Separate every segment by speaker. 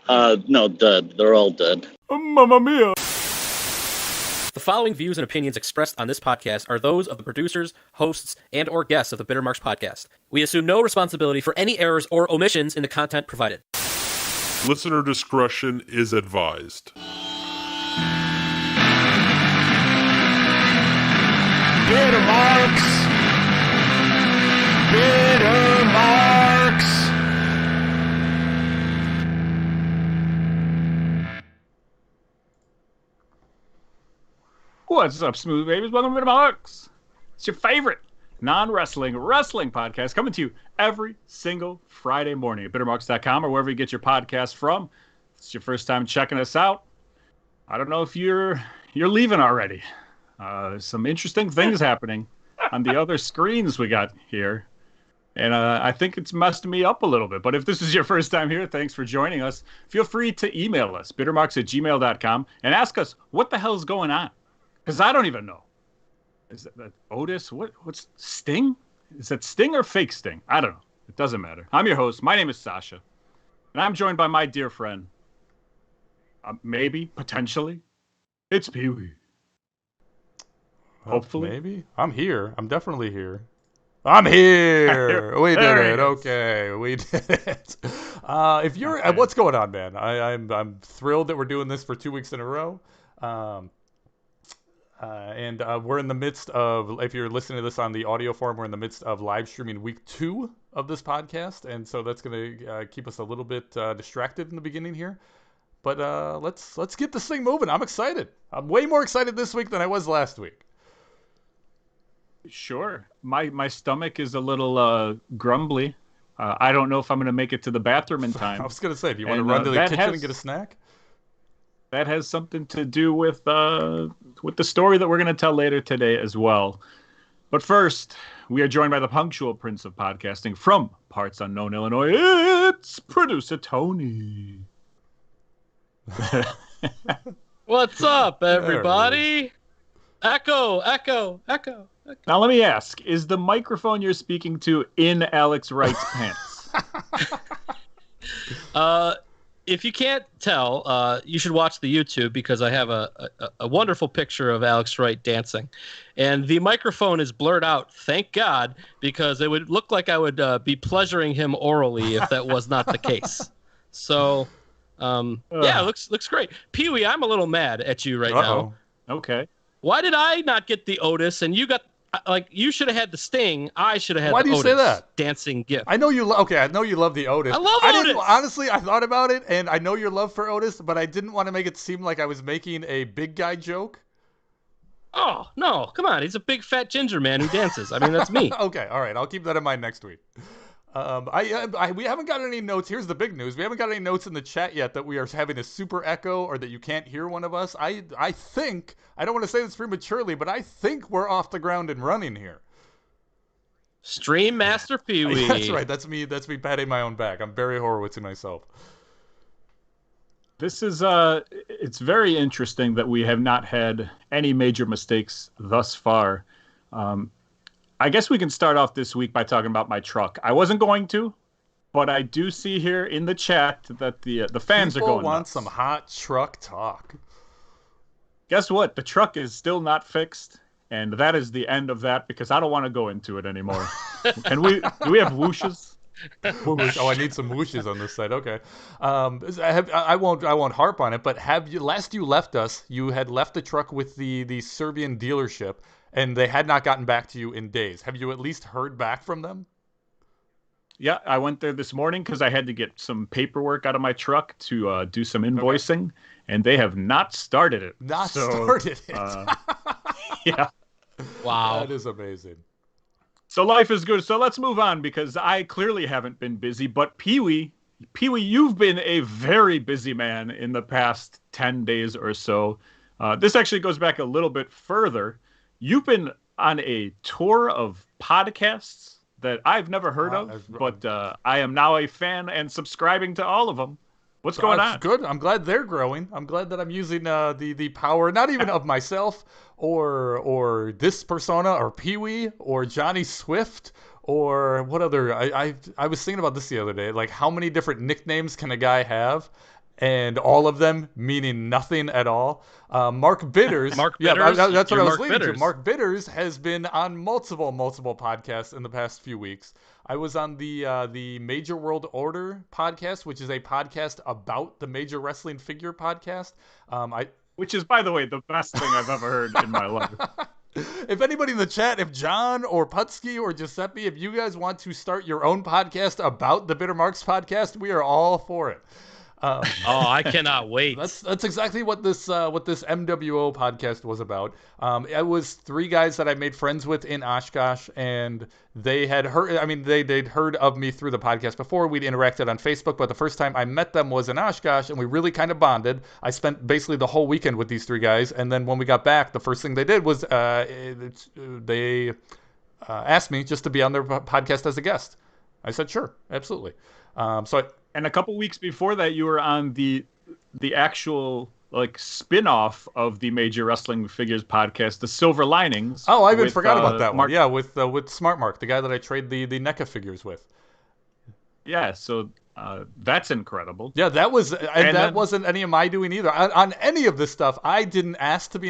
Speaker 1: No, dead. They're all dead.
Speaker 2: Mamma mia!
Speaker 3: The following views and opinions expressed on this podcast are those of the producers, hosts, and or guests of the Bitter Marks podcast. We assume no responsibility for any errors or omissions in the content provided.
Speaker 4: Listener discretion is advised.
Speaker 2: Bitter Marks! Bitter Marks! What's up, smooth babies? Welcome to Bitter Marks. It's your favorite non-wrestling wrestling podcast coming to you every single Friday morning at bittermarks.com or wherever you get your podcast from. If it's your first time checking us out, I don't know if you're leaving already. There's some interesting things happening on the other screens we got here. And I think it's messed me up a little bit. But if this is your first time here, thanks for joining us. Feel free to email us, bittermarks@gmail.com, and ask us what the hell's going on. Because I don't even know. Is that Otis? What's Sting? Is that Sting or fake Sting? I don't know. It doesn't matter. I'm your host. My name is Sasha. And I'm joined by my dear friend. Maybe, potentially. It's Peewee. Hopefully.
Speaker 5: Maybe. I'm here. I'm definitely here. I'm here. We did it. Okay, we did it. If you're, okay. What's going on, man? I'm thrilled that we're doing this for 2 weeks in a row. And we're in the midst of, if you're listening to this on the audio form, we're in the midst of live streaming week 2 of this podcast. And so that's going to keep us a little bit distracted in the beginning here. But let's get this thing moving. I'm excited. I'm way more excited this week than I was last week.
Speaker 2: Sure. My stomach is a little grumbly. I don't know if I'm going to make it to the bathroom in time.
Speaker 5: I was going to say, do you want to run to the kitchen and get a snack?
Speaker 2: That has something to do with the story that we're going to tell later today as well. But first, we are joined by the punctual prince of podcasting from parts unknown Illinois. It's producer Tony.
Speaker 3: What's up, everybody? Echo.
Speaker 2: Now let me ask, is the microphone you're speaking to in Alex Wright's pants?
Speaker 3: If you can't tell, you should watch the YouTube because I have a wonderful picture of Alex Wright dancing. And the microphone is blurred out, thank God, because it would look like I would be pleasuring him orally if that was not the case. So, yeah, it looks great. Peewee, I'm a little mad at you right now.
Speaker 2: Okay.
Speaker 3: Why did I not get the Otis and you got... Like, you should have had the Sting. I should have had
Speaker 5: the
Speaker 3: Otis.
Speaker 5: Why do you say that?
Speaker 3: Dancing gift.
Speaker 5: I know you I know you love the Otis.
Speaker 3: I love Otis.
Speaker 5: Honestly, I thought about it, and I know your love for Otis, but I didn't want to make it seem like I was making a big guy joke.
Speaker 3: Oh, no. Come on. He's a big, fat ginger man who dances. I mean, that's me.
Speaker 5: Okay. All right. I'll keep that in mind next week. We haven't got any notes. Here's the big news. We haven't got any notes in the chat yet that we are having a super echo or that you can't hear one of us. I think, I don't want to say this prematurely, but I think we're off the ground and running here.
Speaker 3: Stream Master Peewee.
Speaker 5: That's right. That's me patting my own back. I'm Barry Horowitzing myself.
Speaker 2: This is, it's very interesting that we have not had any major mistakes thus far. I guess we can start off this week by talking about my truck. I wasn't going to, but I do see here in the chat that the fans are going nuts.
Speaker 5: People want some hot truck talk.
Speaker 2: Guess what? The truck is still not fixed, and that is the end of that because I don't want to go into it anymore. Do we have whooshes?
Speaker 5: Oh, I need some whooshes on this side. Okay. I won't harp on it, but last you left us, you had left the truck with the Serbian dealership. And they had not gotten back to you in days. Have you at least heard back from them?
Speaker 2: Yeah, I went there this morning because I had to get some paperwork out of my truck to do some invoicing, okay. And they have not started it.
Speaker 5: Started it.
Speaker 2: Yeah.
Speaker 3: Wow.
Speaker 5: That is amazing.
Speaker 2: So life is good. So let's move on because I clearly haven't been busy. But Peewee, you've been a very busy man in the past 10 days or so. This actually goes back a little bit further. You've been on a tour of podcasts that I've never heard of, but I am now a fan and subscribing to all of them. What's going on?
Speaker 5: Good. I'm glad they're growing. I'm glad that I'm using the power, not even of myself or this persona or Peewee or Johnny Swift or what other. I was thinking about this the other day. Like, how many different nicknames can a guy have? and all of them meaning nothing at all. Mark Bitters.
Speaker 3: Mark
Speaker 5: Yeah,
Speaker 3: Bitters?
Speaker 5: that's what
Speaker 3: You're
Speaker 5: I was
Speaker 3: Mark
Speaker 5: leading to.
Speaker 3: Bitters.
Speaker 5: Mark Bitters has been on multiple podcasts in the past few weeks. I was on the Major World Order podcast, which is a podcast about the Major Wrestling Figure podcast.
Speaker 2: Which is, by the way, the best thing I've ever heard in my life.
Speaker 5: If anybody in the chat, if John or Putski or Giuseppe, if you guys want to start your own podcast about the Bitter Marks podcast, we are all for it.
Speaker 3: Oh, I cannot wait.
Speaker 5: That's exactly what this MWO podcast was about. It was three guys that I made friends with in Oshkosh, and they had heard. I mean, they'd heard of me through the podcast before. We'd interacted on Facebook, but the first time I met them was in Oshkosh, and we really kind of bonded. I spent basically the whole weekend with these three guys, and then when we got back, the first thing they did was they asked me just to be on their podcast as a guest. I said, sure, absolutely.
Speaker 2: And a couple weeks before that, you were on the actual spin-off of the Major Wrestling Figures podcast, the Silver Linings.
Speaker 5: Oh, I even forgot about that
Speaker 2: Mark.
Speaker 5: one. Yeah, with Smart Mark, the guy that I trade the NECA figures with.
Speaker 2: Yeah, so that's incredible.
Speaker 5: Yeah, that was, and that wasn't any of my doing either. On any of this stuff, I didn't ask to be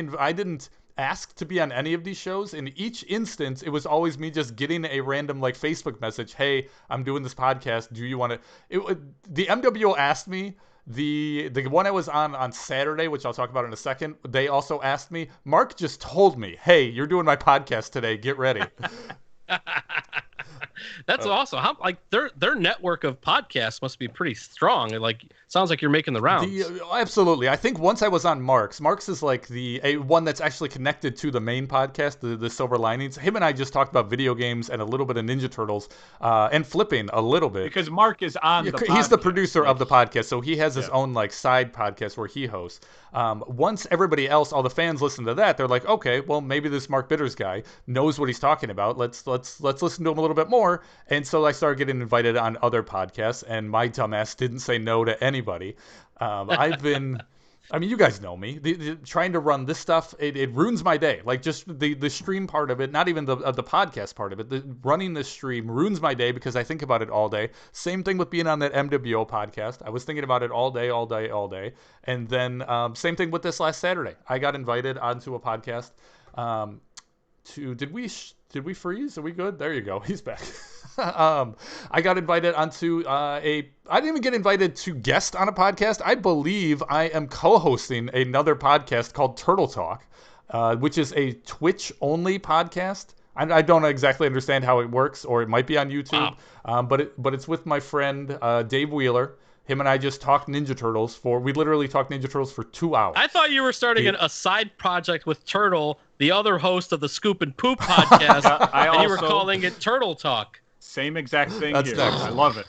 Speaker 5: on any of these shows. In each instance, it was always me just getting a random Facebook message. Hey, I'm doing this podcast. Do you want to? The MWO asked me. The one I was on Saturday, which I'll talk about in a second. They also asked me. Mark just told me, "Hey, you're doing my podcast today. Get ready."
Speaker 3: That's awesome. How their network of podcasts must be pretty strong. Sounds like you're making the rounds.
Speaker 5: Absolutely. I think once I was on Mark's is a one that's actually connected to the main podcast, the Silver Linings. Him and I just talked about video games and a little bit of Ninja Turtles, and flipping a little bit.
Speaker 2: Because Mark is on the podcast.
Speaker 5: He's the producer of the podcast, so he has his own side podcast where he hosts. Once everybody else, all the fans listen to that, they're like, okay, well maybe this Mark Bitters guy knows what he's talking about. Let's listen to him a little bit more. And so I started getting invited on other podcasts, and my dumbass didn't say no to anybody. You guys know me. Trying to run this stuff, it ruins my day. Just the stream part of it, not even the podcast part of it. Running this stream ruins my day because I think about it all day. Same thing with being on that MWO podcast. I was thinking about it all day. And then same thing with this last Saturday. I got invited onto a podcast. Did we freeze? Are we good? There you go. He's back. I got invited onto I didn't even get invited to guest on a podcast. I believe I am co-hosting another podcast called Turtle Talk, which is a Twitch-only podcast. I don't exactly understand how it works, or it might be on YouTube. Wow. But it's with my friend Dave Wheeler. Him and I just talked Ninja Turtles we literally talked Ninja Turtles for 2 hours.
Speaker 3: I thought you were starting a side project with Turtle, the other host of the Scoop and Poop podcast, and you were calling it Turtle Talk.
Speaker 2: Same exact thing here.
Speaker 5: Next.
Speaker 2: I love it.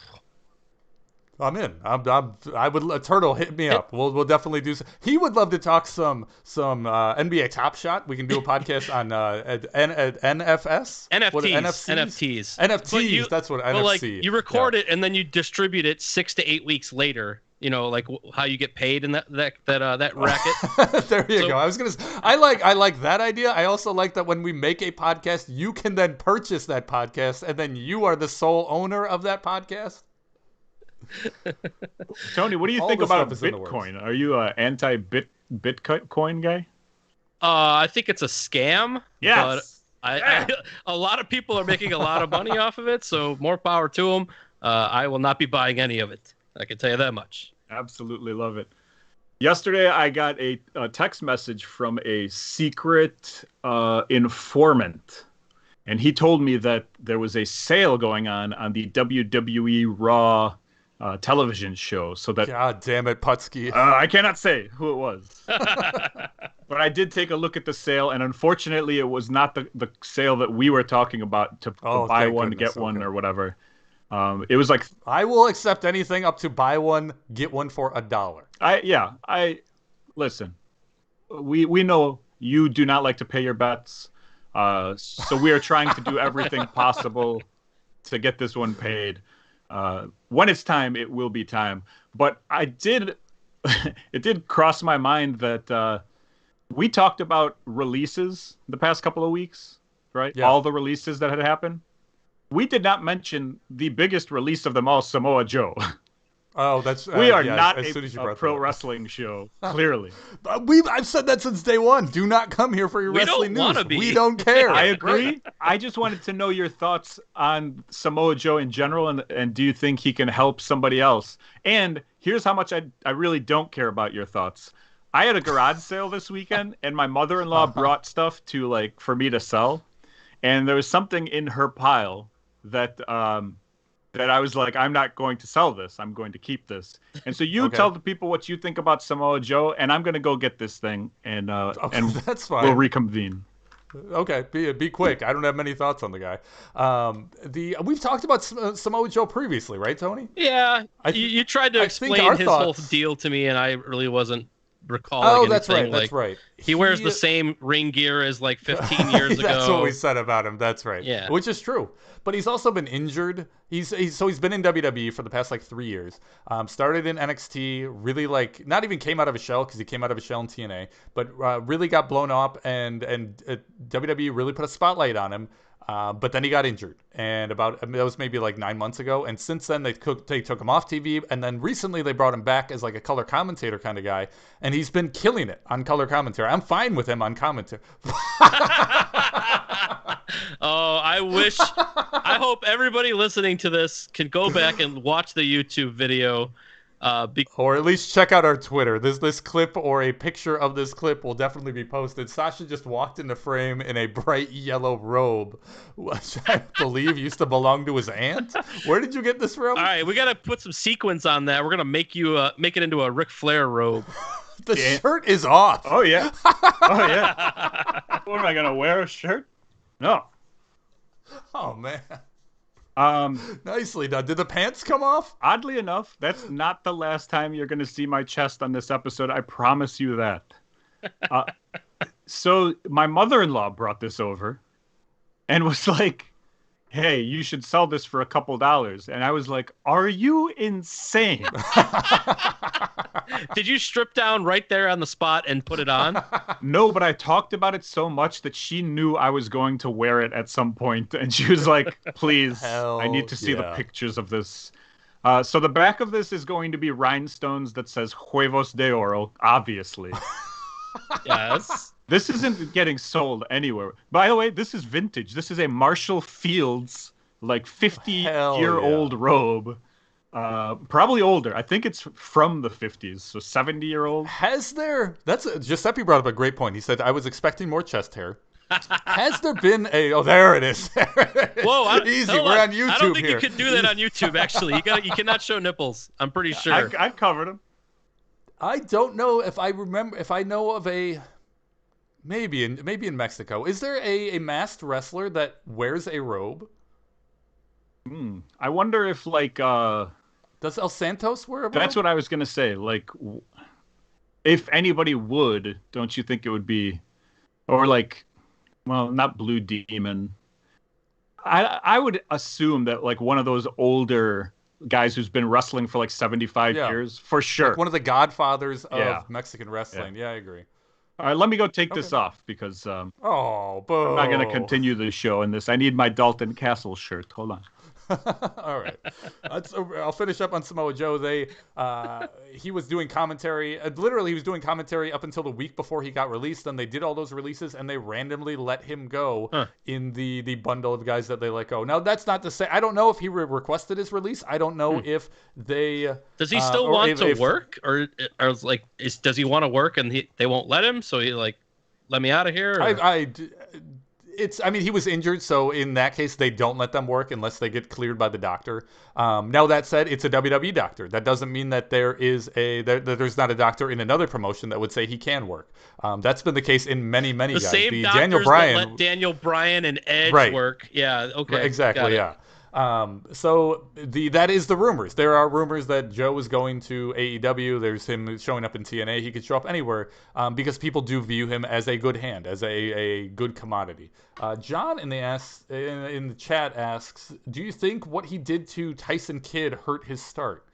Speaker 5: I'm in. I would. Turtle, hit me up. We'll definitely do. He would love to talk some NBA Top Shot. We can do a podcast on NFS. NFTs. That's what NFC.
Speaker 3: You record it and then you distribute it 6 to 8 weeks later. How you get paid in that racket.
Speaker 5: There you go. I like that idea. I also like that when we make a podcast, you can then purchase that podcast, and then you are the sole owner of that podcast.
Speaker 2: Tony, what do you think about Bitcoin? Are you an anti-Bitcoin guy?
Speaker 3: I think it's a scam.
Speaker 2: Yes.
Speaker 3: But a lot of people are making a lot of money off of it, so more power to them. I will not be buying any of it. I can tell you that much.
Speaker 2: Absolutely love it. Yesterday, I got a text message from a secret informant, and he told me that there was a sale going on the WWE Raw television show. So that,
Speaker 5: God damn it, Putski.
Speaker 2: I cannot say who it was. But I did take a look at the sale, and unfortunately, it was not the sale that we were talking about to buy one, get one, or whatever. It was like,
Speaker 5: I will accept anything up to buy one, get one for $1.
Speaker 2: Listen, we know you do not like to pay your bets, so we are trying to do everything possible to get this one paid. When it's time, it will be time. But it did cross my mind that we talked about releases the past couple of weeks, right? Yeah. All the releases that had happened. We did not mention the biggest release of them all, Samoa Joe.
Speaker 5: Oh, that's
Speaker 2: We are
Speaker 5: yeah,
Speaker 2: not
Speaker 5: as soon as you
Speaker 2: a
Speaker 5: brought
Speaker 2: pro
Speaker 5: that up.
Speaker 2: wrestling show, clearly.
Speaker 5: I've said that since day one. Do not come here for your
Speaker 3: We
Speaker 5: wrestling
Speaker 3: don't
Speaker 5: news.
Speaker 3: wanna be.
Speaker 5: We don't care.
Speaker 2: I agree.
Speaker 5: Right.
Speaker 2: I just wanted to know your thoughts on Samoa Joe in general, and do you think he can help somebody else? And here's how much I really don't care about your thoughts. I had a garage sale this weekend, and my mother-in-law brought stuff to for me to sell, and there was something in her pile that that I was like, I'm not going to sell this. I'm going to keep this. And so you
Speaker 5: Okay.
Speaker 2: tell the people what you think about Samoa Joe, and I'm going to go get this thing, and and
Speaker 5: That's fine.
Speaker 2: we'll reconvene.
Speaker 5: Okay, be quick. I don't have many thoughts on the guy. We've talked about Samoa Joe previously, right, Tony?
Speaker 3: Yeah, you tried to
Speaker 5: I think
Speaker 3: explain
Speaker 5: our
Speaker 3: his whole
Speaker 5: thoughts-
Speaker 3: deal to me, and I really wasn't recalling
Speaker 5: Oh,
Speaker 3: anything.
Speaker 5: that's right.
Speaker 3: Like,
Speaker 5: That's right.
Speaker 3: He wears the same ring gear as 15 years ago.
Speaker 5: That's what we said about him. That's right.
Speaker 3: Yeah.
Speaker 5: Which is true. But he's also been injured. He's been in WWE for the past 3 years. Started in NXT, really not even came out of a shell, because he came out of a shell in TNA, but really got blown up, and WWE really put a spotlight on him. But then he got injured, and that was maybe 9 months ago. And since then, they took him off TV, and then recently they brought him back as a color commentator kind of guy, and he's been killing it on color commentary. I'm fine with him on commentary.
Speaker 3: Oh, I hope everybody listening to this can go back and watch the YouTube video.
Speaker 5: Or at least check out our Twitter. This clip or a picture of this clip will definitely be posted. Sasha just walked into frame in a bright yellow robe, which I believe used to belong to his aunt. Where did you get this from?
Speaker 3: All right, we got to put some sequins on that. We're going to make it into a Ric Flair robe.
Speaker 5: The shirt is off.
Speaker 2: Oh, yeah. Oh, yeah. What am I going to wear, a shirt? No.
Speaker 5: Oh, man. Nicely done. Did the pants come off?
Speaker 2: Oddly enough, that's not the last time you're going to see my chest on this episode. I promise you that. So my mother-in-law brought this over and was like, hey, you should sell this for a couple dollars. And I was like, are you insane?
Speaker 3: Did you strip down right there on the spot and put it on?
Speaker 2: No, but I talked about it so much that she knew I was going to wear it at some point, and she was like, please, I need to see the pictures of this. So the back of this is going to be rhinestones that says Huevos de Oro, obviously.
Speaker 3: Yes.
Speaker 2: This isn't getting sold anywhere. By the way, this is vintage. This is a Marshall Fields, 50-year-old robe. Probably older. I think it's from the 50s, so 70-year-old.
Speaker 5: Giuseppe brought up a great point. He said, I was expecting more chest hair. Has there been oh, there it is.
Speaker 3: Whoa,
Speaker 5: easy. We're on YouTube.
Speaker 3: I don't think
Speaker 5: here.
Speaker 3: you can do that on YouTube, actually. You cannot show nipples. I'm pretty sure.
Speaker 2: I've covered them.
Speaker 5: I don't know if I know of a maybe in Mexico. Is there a masked wrestler that wears a robe?
Speaker 2: I wonder if
Speaker 5: does El Santos wear a robe?
Speaker 2: That's what I was gonna say. If anybody would, don't you think it would be, or well, not Blue Demon. I would assume that one of those older guys who's been wrestling for 75 years, for sure.
Speaker 5: One of the godfathers of Mexican wrestling. Yeah, I agree.
Speaker 2: All right, let me go take this off because
Speaker 5: boo.
Speaker 2: I'm not going to continue the show in this. I need my Dalton Castle shirt. Hold on.
Speaker 5: All right. I'll finish up on Samoa Joe. He was doing commentary. Literally, he was doing commentary up until the week before he got released. Then they did all those releases, and they randomly let him go in the bundle of guys that they let go. Now, that's not to say I don't know if he requested his release. I don't know if they.
Speaker 3: Does he still want to work, or does he want to work and they won't let him? So he let me out of here.
Speaker 5: He was injured, so in that case, they don't let them work unless they get cleared by the doctor. Now, that said, it's a WWE doctor. That doesn't mean that there's not a doctor in another promotion that would say he can work. That's been the case in many guys.
Speaker 3: The same doctors
Speaker 5: Daniel Bryan,
Speaker 3: that let Daniel Bryan and Edge work. Yeah, okay.
Speaker 5: Right, exactly, yeah. So that is the rumors. There are rumors that Joe is going to AEW. There's him showing up in TNA. He could show up anywhere because people do view him as a good hand, as a good commodity. John in the chat asks, do you think what he did to Tyson Kidd hurt his start?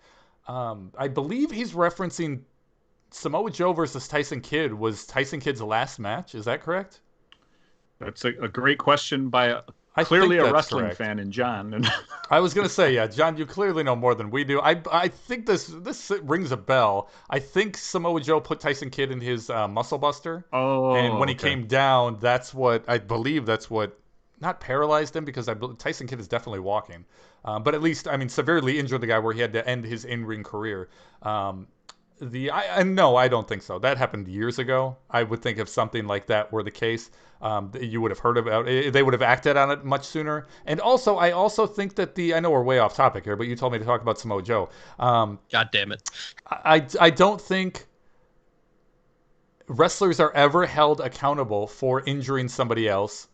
Speaker 5: I believe he's referencing Samoa Joe versus Tyson Kidd was Tyson Kidd's last match. Is that correct?
Speaker 2: That's a great question by clearly
Speaker 5: think
Speaker 2: a
Speaker 5: that's
Speaker 2: wrestling
Speaker 5: correct.
Speaker 2: fan in John. And
Speaker 5: I was gonna say, yeah, John, you clearly know more than we do. I think this rings a bell. I think Samoa Joe put Tyson Kidd in his muscle buster, and when he
Speaker 2: okay.
Speaker 5: came down, I believe that's what not paralyzed him, because Tyson Kidd is definitely walking, but at least, I mean, severely injured the guy where he had to end his in-ring career. No, I don't think so. That happened years ago. I would think if something like that were the case, you would have heard about it. They would have acted on it much sooner. And also, I also think that I know we're way off topic here, but you told me to talk about Samoa Joe.
Speaker 3: God damn it.
Speaker 5: I don't think wrestlers are ever held accountable for injuring somebody else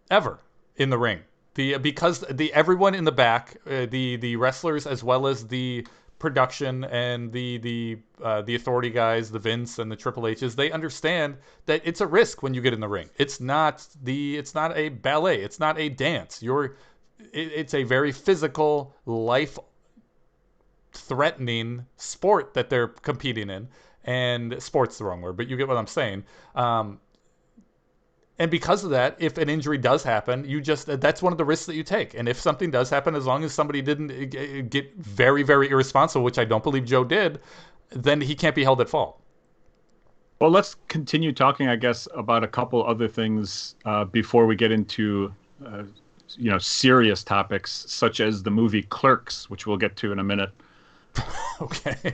Speaker 5: ever in the ring. Because everyone in the back, the wrestlers as well as the production and the authority guys, the Vince and the Triple H's, they understand that it's a risk when you get in the ring. It's not a ballet. It's not a dance. It's a very physical, life threatening sport that they're competing in. And sport's the wrong word, but you get what I'm saying. And because of that, if an injury does happen, that's one of the risks that you take. And if something does happen, as long as somebody didn't get very, very irresponsible, which I don't believe Joe did, then he can't be held at fault.
Speaker 2: Well, let's continue talking, I guess, about a couple other things before we get into, serious topics, such as the movie Clerks, which we'll get to in a minute.
Speaker 5: Okay.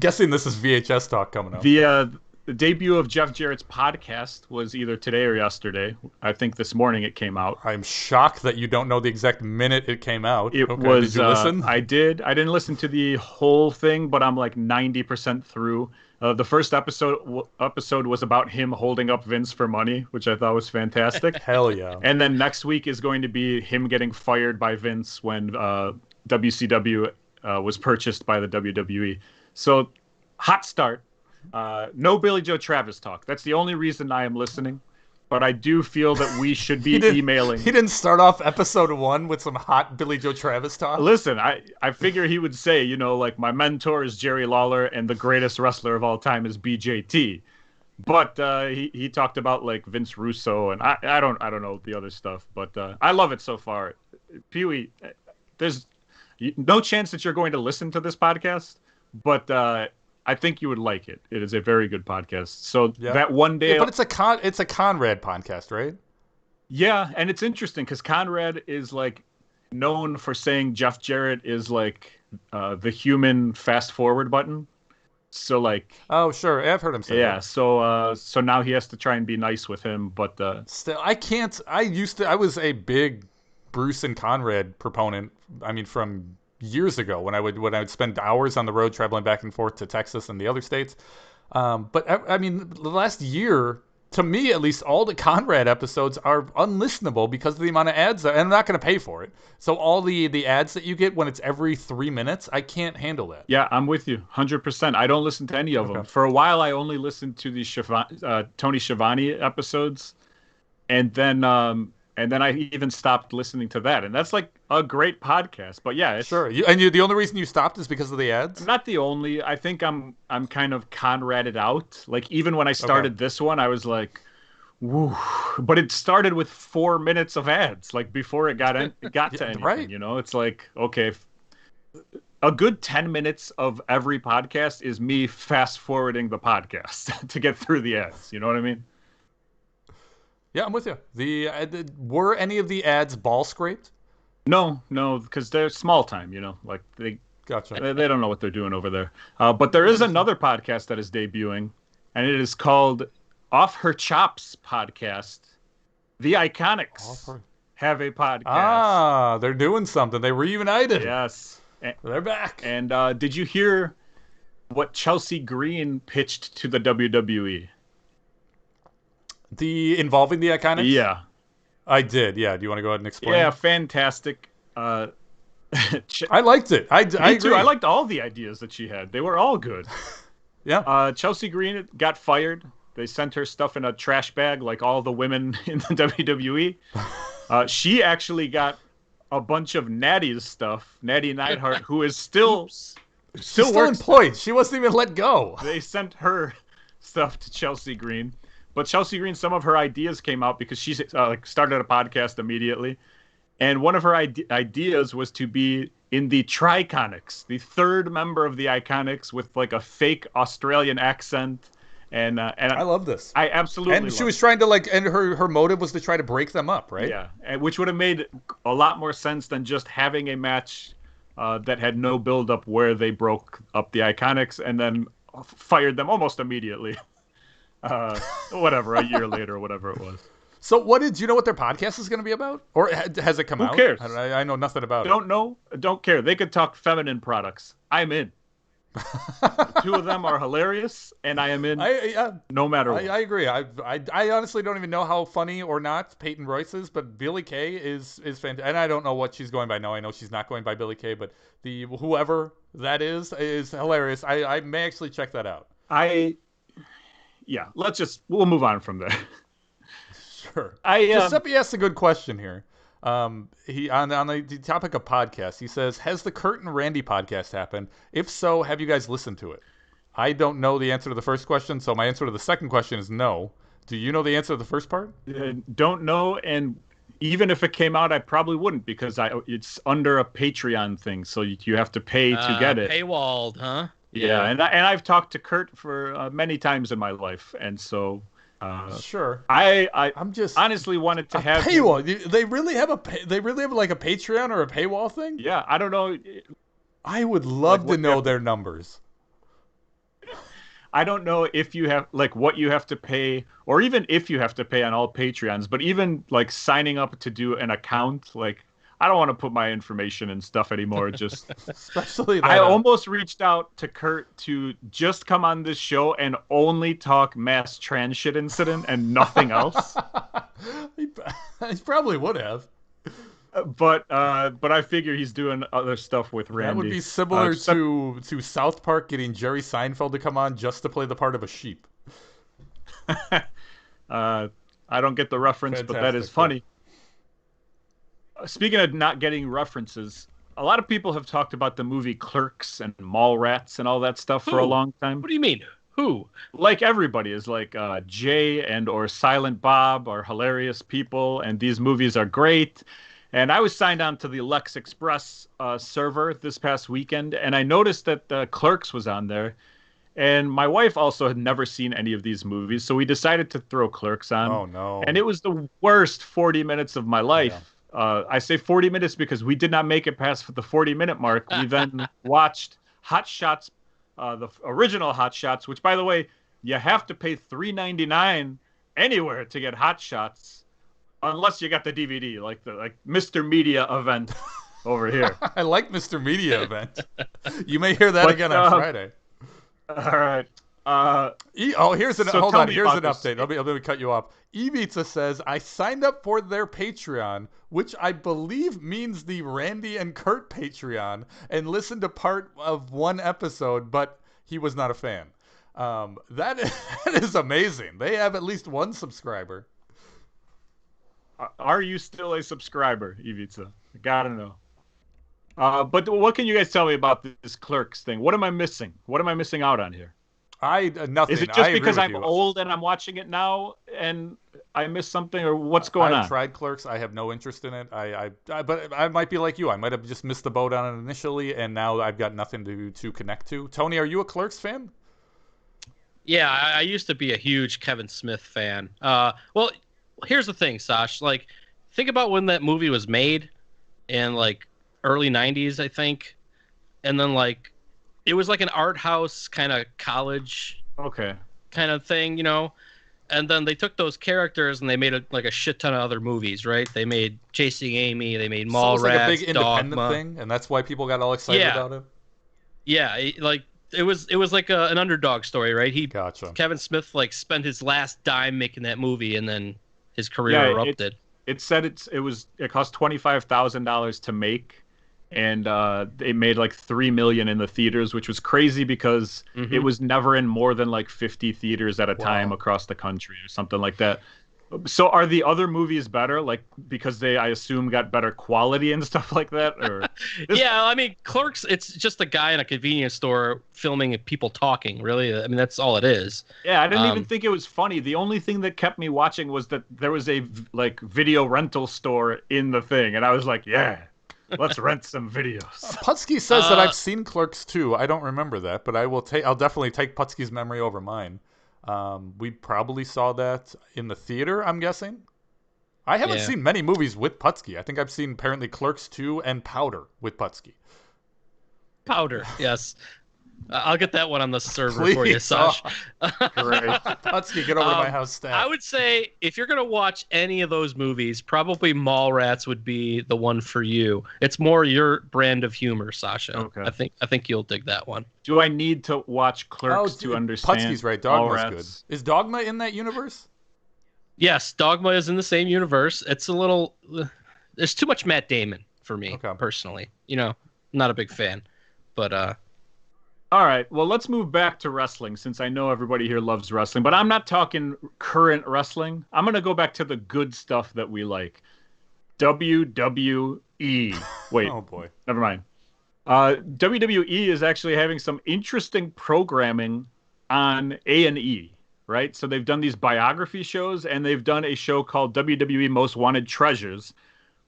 Speaker 5: Guessing this is VHS talk coming up.
Speaker 2: The debut of Jeff Jarrett's podcast was either today or yesterday. I think this morning it came out.
Speaker 5: I'm shocked that you don't know the exact minute it came out.
Speaker 2: It
Speaker 5: okay.
Speaker 2: was.
Speaker 5: Did you listen?
Speaker 2: I did. I didn't listen to the whole thing, but I'm like 90% through. The first episode was about him holding up Vince for money, which I thought was fantastic.
Speaker 5: Hell yeah.
Speaker 2: And then next week is going to be him getting fired by Vince when WCW was purchased by the WWE. So, hot start. No Billy Joe Travis talk. That's the only reason I am listening. But I do feel that we should be emailing.
Speaker 5: He didn't start off episode 1 with some hot Billy Joe Travis talk.
Speaker 2: Listen, I figure he would say, like my mentor is Jerry Lawler and the greatest wrestler of all time is BJT. But he talked about like Vince Russo and I don't know the other stuff. But I love it so far. Peewee, there's no chance that you're going to listen to this podcast, but I think you would like it. It is a very good podcast. So that one day,
Speaker 5: but it's a Conrad podcast, right?
Speaker 2: Yeah, and it's interesting because Conrad is like known for saying Jeff Jarrett is like the human fast forward button. So like,
Speaker 5: oh sure, I've heard him say that.
Speaker 2: So now he has to try and be nice with him, but
Speaker 5: still, I can't. I was a big Bruce and Conrad proponent. I mean, from years ago when I would spend hours on the road traveling back and forth to Texas and the other states. But I mean, the last year, to me at least, all the Conrad episodes are unlistenable because of the amount of ads, and I'm not going to pay for it. So all the ads that you get when it's every 3 minutes, I can't handle that.
Speaker 2: Yeah, I'm with you 100%. I don't listen to any of them. For a while, I only listened to the Tony Schiavone episodes, and then I even stopped listening to that. And that's like a great podcast. But yeah,
Speaker 5: sure. The only reason you stopped is because of the ads?
Speaker 2: Not the only. I think I'm kind of Conraded out. Like even when I started this one, I was like, woo. But it started with 4 minutes of ads, like before it got to anything.
Speaker 5: Right.
Speaker 2: It's like, okay, a good 10 minutes of every podcast is me fast forwarding the podcast to get through the ads. You know what I mean?
Speaker 5: Yeah, I'm with you. Were any of the ads ball scraped?
Speaker 2: No, because they're small time, like
Speaker 5: Gotcha.
Speaker 2: They don't know what they're doing over there. But there is another podcast that is debuting, and it is called Off Her Chops Podcast. The Iconics have a podcast.
Speaker 5: Ah, they're doing something. They reunited.
Speaker 2: Yes.
Speaker 5: They're back.
Speaker 2: And did you hear what Chelsea Green pitched to the WWE?
Speaker 5: Involving the Iconics?
Speaker 2: Yeah.
Speaker 5: I did, yeah. Do you want to go ahead and explain?
Speaker 2: Yeah, fantastic.
Speaker 5: I liked it. I
Speaker 2: Me too.
Speaker 5: agree.
Speaker 2: I liked all the ideas that she had. They were all good.
Speaker 5: Yeah.
Speaker 2: Chelsea Green got fired. They sent her stuff in a trash bag like all the women in the WWE. She actually got a bunch of Natty's stuff. Natty Neidhart, who is still
Speaker 5: still employed. She wasn't even let go.
Speaker 2: They sent her stuff to Chelsea Green. But Chelsea Green, some of her ideas came out because she started a podcast immediately. And one of her ideas was to be in the Triconics, the third member of the Iconics with like a fake Australian accent. And
Speaker 5: I love this.
Speaker 2: I absolutely
Speaker 5: And she was trying to and her motive was to try to break them up, right?
Speaker 2: Yeah, and which would have made a lot more sense than just having a match that had no build-up where they broke up the Iconics and then fired them almost immediately. Whatever, a year later or whatever it was.
Speaker 5: So do you know what their podcast is going to be about? Or has it come out?
Speaker 2: Who cares?
Speaker 5: I know nothing about it.
Speaker 2: Don't know. Don't care. They could talk feminine products. I'm in. Two of them are hilarious, and I am in no matter what.
Speaker 5: I agree. I honestly don't even know how funny or not Peyton Royce is, but Billy Kay is fantastic. And I don't know what she's going by now. I know she's not going by Billy Kay, but whoever that is hilarious. I may actually check that out.
Speaker 2: We'll move on from there.
Speaker 5: Sure. Giuseppe asked a good question here. He on the topic of podcasts, he says, has the Kurt and Randy podcast happened? If so, have you guys listened to it? I don't know the answer to the first question, so my answer to the second question is no. Do you know the answer to the first part?
Speaker 2: Don't know, and even if it came out, I probably wouldn't because it's under a Patreon thing, so you have to pay to get it.
Speaker 3: Paywalled, huh?
Speaker 2: Yeah, and I've talked to Kurt for many times in my life, and so
Speaker 5: sure.
Speaker 2: I'm just honestly wanted to have
Speaker 5: paywall. They really have like a Patreon or a paywall thing?
Speaker 2: Yeah, I don't know.
Speaker 5: I would love to know their numbers.
Speaker 2: I don't know if you have what you have to pay, or even if you have to pay on all Patreons, but even signing up to do an account, I don't want to put my information and stuff anymore. Just
Speaker 5: especially
Speaker 2: I almost reached out to Kurt to just come on this show and only talk mass Transhit incident and nothing else.
Speaker 5: He probably would have.
Speaker 2: But I figure he's doing other stuff with Randy.
Speaker 5: That would be similar to South Park getting Jerry Seinfeld to come on just to play the part of a sheep.
Speaker 2: I don't get the reference, but that is funny. Speaking of not getting references, a lot of people have talked about the movie Clerks and Mallrats and all that stuff for a long time.
Speaker 3: What do you mean? Who?
Speaker 2: Everybody is Jay and or Silent Bob are hilarious people, and these movies are great. And I was signed on to the Lex Express server this past weekend, and I noticed that Clerks was on there. And my wife also had never seen any of these movies, so we decided to throw Clerks on.
Speaker 5: Oh, no.
Speaker 2: And it was the worst 40 minutes of my life. Yeah. I say 40 minutes because we did not make it past the 40-minute mark. We then watched Hot Shots, the original Hot Shots, which, by the way, you have to pay $3.99 anywhere to get Hot Shots. Unless you got the DVD, like Mr. Media event over here.
Speaker 5: I like Mr. Media event. You may hear that again on Friday.
Speaker 2: All right.
Speaker 5: Here's an update. Let me cut you off. Evita says, I signed up for their Patreon, which I believe means the Randy and Kurt Patreon, and listened to part of one episode, but he was not a fan. That is amazing. They have at least one subscriber.
Speaker 2: Are you still a subscriber, Ivica? I gotta know. But what can you guys tell me about this Clerks thing? What am I missing? What am I missing out on here?
Speaker 5: Nothing.
Speaker 2: Is it just because I'm old and I'm watching it now and I missed something, or what's going on?
Speaker 5: I've tried Clerks. I have no interest in it. But I might be like you. I might have just missed the boat on it initially, and now I've got nothing to connect to. Tony, are you a Clerks fan?
Speaker 3: Yeah, I used to be a huge Kevin Smith fan. Well, here's the thing, Sash. Think about when that movie was made in early 90s, I think. And then it was like an art house kind of college kind of thing, And then they took those characters and they made a shit ton of other movies, right? They made Chasing Amy, they made Mallrats,
Speaker 5: so it was a big independent
Speaker 3: Dogma
Speaker 5: thing, and that's why people got all excited about it?
Speaker 3: Yeah, it was like an underdog story, right?
Speaker 5: Gotcha.
Speaker 3: Kevin Smith spent his last dime making that movie, and then his career erupted.
Speaker 2: It said it cost $25,000 to make, and it made $3 million in the theaters, which was crazy because it was never in more than 50 theaters at a time across the country or something like that. So are the other movies better, like because they, I assume, got better quality and stuff like that? Or
Speaker 3: Yeah, I mean, Clerks, it's just a guy in a convenience store filming people talking, really. I mean, that's all it is.
Speaker 2: Yeah, I didn't even
Speaker 3: Um,
Speaker 2: think it was funny. The only thing that kept me watching was that there was a like video rental store in the thing, and I was like, yeah, let's rent some videos.
Speaker 5: Putski says that
Speaker 3: Uh,
Speaker 5: I've seen Clerks too. I don't remember that, but I'll definitely take Putski's memory over mine. We probably saw that in the theater, I'm guessing. I haven't
Speaker 3: Yeah.
Speaker 5: seen many movies with Putski. I think I've seen apparently Clerks 2 and Powder with Putski.
Speaker 3: Powder, yes. I'll get that one on the server for you,
Speaker 5: Please.
Speaker 3: Sash.
Speaker 2: Great.
Speaker 5: Putski, get over to my
Speaker 3: Um,
Speaker 5: house stat.
Speaker 3: I would say if you're gonna watch any of those movies, probably Mallrats would be the one for you. It's more your brand of humor, Sasha.
Speaker 2: Okay.
Speaker 3: I think you'll dig that one.
Speaker 2: Do I need to watch Clerks to understand?
Speaker 5: Putski's right. Dogma's
Speaker 2: Mallrats?
Speaker 5: good. Is Dogma in that universe?
Speaker 3: Yes, Dogma is in the same universe. It's a little. There's too much Matt Damon for me
Speaker 5: Okay.
Speaker 3: personally. Not a big fan, but
Speaker 2: All right, well, let's move back to wrestling since I know everybody here loves wrestling, but I'm not talking current wrestling. I'm going to go back to the good stuff that we like. WWE. Wait,
Speaker 5: Oh boy.
Speaker 2: never mind. WWE is actually having some interesting programming on A&E, right? So they've done these biography shows, and they've done a show called WWE Most Wanted Treasures,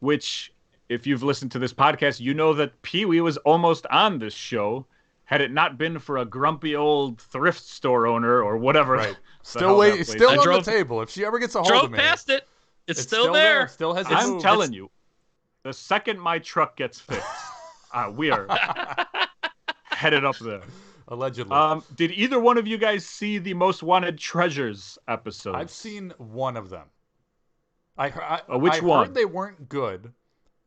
Speaker 2: which, if you've listened to this podcast, you know that Peewee was almost on this show had it not been for a grumpy old thrift store owner or whatever.
Speaker 5: Right.
Speaker 2: the
Speaker 5: Still
Speaker 2: hell that
Speaker 5: waiting.
Speaker 2: place
Speaker 5: Still
Speaker 2: is.
Speaker 5: on
Speaker 3: drove-
Speaker 5: the table. If she ever gets a hold
Speaker 3: drove
Speaker 5: of me,
Speaker 3: past it. It's still
Speaker 5: there.
Speaker 3: there.
Speaker 5: Still has.
Speaker 2: I'm telling you, the second my truck gets fixed, we are headed up there.
Speaker 5: Allegedly.
Speaker 2: Did either one of you guys see the Most Wanted Treasures episode?
Speaker 5: I've seen one of them. I
Speaker 2: Which
Speaker 5: I
Speaker 2: one?
Speaker 5: heard they weren't good.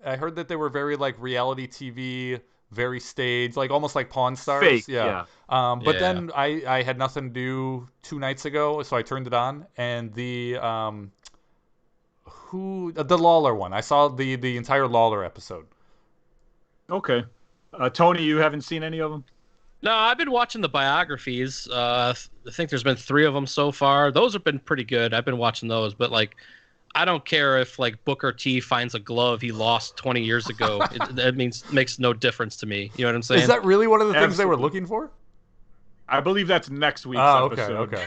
Speaker 5: I heard that they were very like reality TV, very staged, like almost like Pawn Stars.
Speaker 2: Fake,
Speaker 5: Yeah.
Speaker 2: yeah.
Speaker 5: But
Speaker 3: Yeah.
Speaker 5: then I had nothing to do 2 nights ago, so I turned it on, and the Lawler one. I saw the entire Lawler episode.
Speaker 2: Okay. Tony, you haven't seen any of them?
Speaker 3: No, I've been watching the biographies. I think there's been 3 of them so far. Those have been pretty good. I've been watching those, but like, I don't care if like Booker T finds a glove he lost 20 years ago. That makes no difference to me. You know what I'm saying?
Speaker 5: Is that really one of the things they were
Speaker 2: Absolutely.
Speaker 5: looking for?
Speaker 2: I believe that's next week's
Speaker 5: Oh, okay,
Speaker 2: episode.
Speaker 5: okay.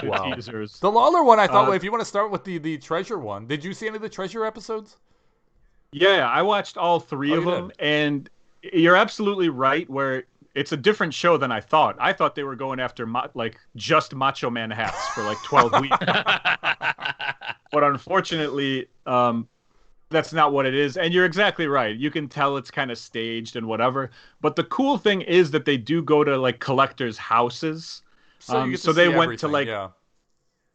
Speaker 2: The
Speaker 5: Wow.
Speaker 2: teasers.
Speaker 5: The Lawler one, I thought,
Speaker 2: Uh,
Speaker 5: if you want to start with the treasure one, did you see any of the treasure episodes?
Speaker 2: Yeah, I watched all 3
Speaker 5: Oh,
Speaker 2: of
Speaker 5: you
Speaker 2: them, and you're absolutely right where it's a different show than I thought. I thought they were going after just Macho Man hats for like 12 weeks. But unfortunately, that's not what it is. And you're exactly right. You can tell it's kind of staged and whatever. But the cool thing is that they do go to like collectors' houses.
Speaker 5: So you get to
Speaker 2: so they
Speaker 5: see
Speaker 2: went to
Speaker 5: everything,
Speaker 2: like
Speaker 5: yeah.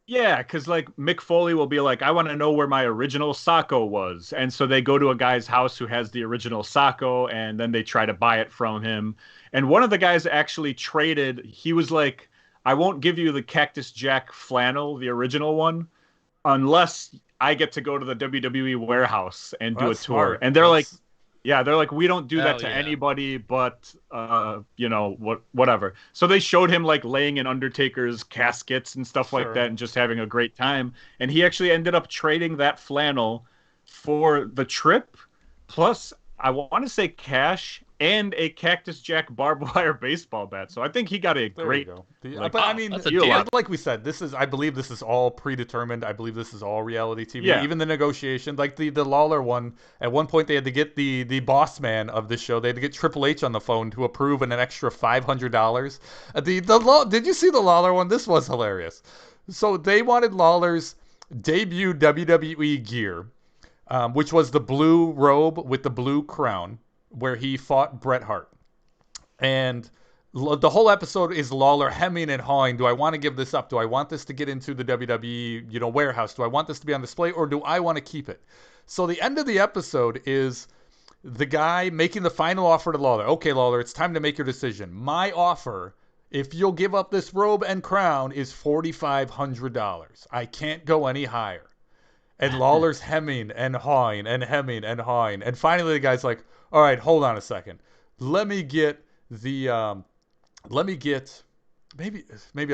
Speaker 2: Yeah, because like Mick Foley will be like, I want to know where my original Sacco was. And so they go to a guy's house who has the original Sacco, and then they try to buy it from him. And one of the guys actually traded, he was like, I won't give you the Cactus Jack flannel, the original one, unless I get to go to the WWE warehouse and do a
Speaker 5: That's
Speaker 2: tour.
Speaker 5: smart.
Speaker 2: And they're like,
Speaker 5: That's-
Speaker 2: yeah, they're like, we don't do that
Speaker 3: Hell
Speaker 2: to
Speaker 3: yeah.
Speaker 2: anybody, but whatever. So they showed him like laying in Undertaker's caskets and stuff like
Speaker 5: Sure.
Speaker 2: that, and just having a great time. And he actually ended up trading that flannel for the trip, plus I want to say cash and a Cactus Jack barbed wire baseball bat. So I think he got a
Speaker 5: There
Speaker 2: great.
Speaker 5: you go.
Speaker 2: like,
Speaker 5: But I mean,
Speaker 3: that's a
Speaker 2: deal.
Speaker 5: like we said, I believe this is all predetermined. I believe this is all reality TV.
Speaker 2: Yeah.
Speaker 5: Even the negotiation, like the Lawler one, at one point they had to get the boss man of this show. They had to get Triple H on the phone to approve an extra $500. Did you see the Lawler one? This was hilarious. So they wanted Lawler's debut WWE gear, which was the blue robe with the blue crown, where he fought Bret Hart. And the whole episode is Lawler hemming and hawing. Do I want to give this up? Do I want this to get into the WWE, warehouse? Do I want this to be on display, or do I want to keep it? So the end of the episode is the guy making the final offer to Lawler. Okay, Lawler, it's time to make your decision. My offer, if you'll give up this robe and crown, is $4,500. I can't go any higher. And Lawler's hemming and hawing and hemming and hawing. And finally the guy's like, all right, hold on a second. Let me get maybe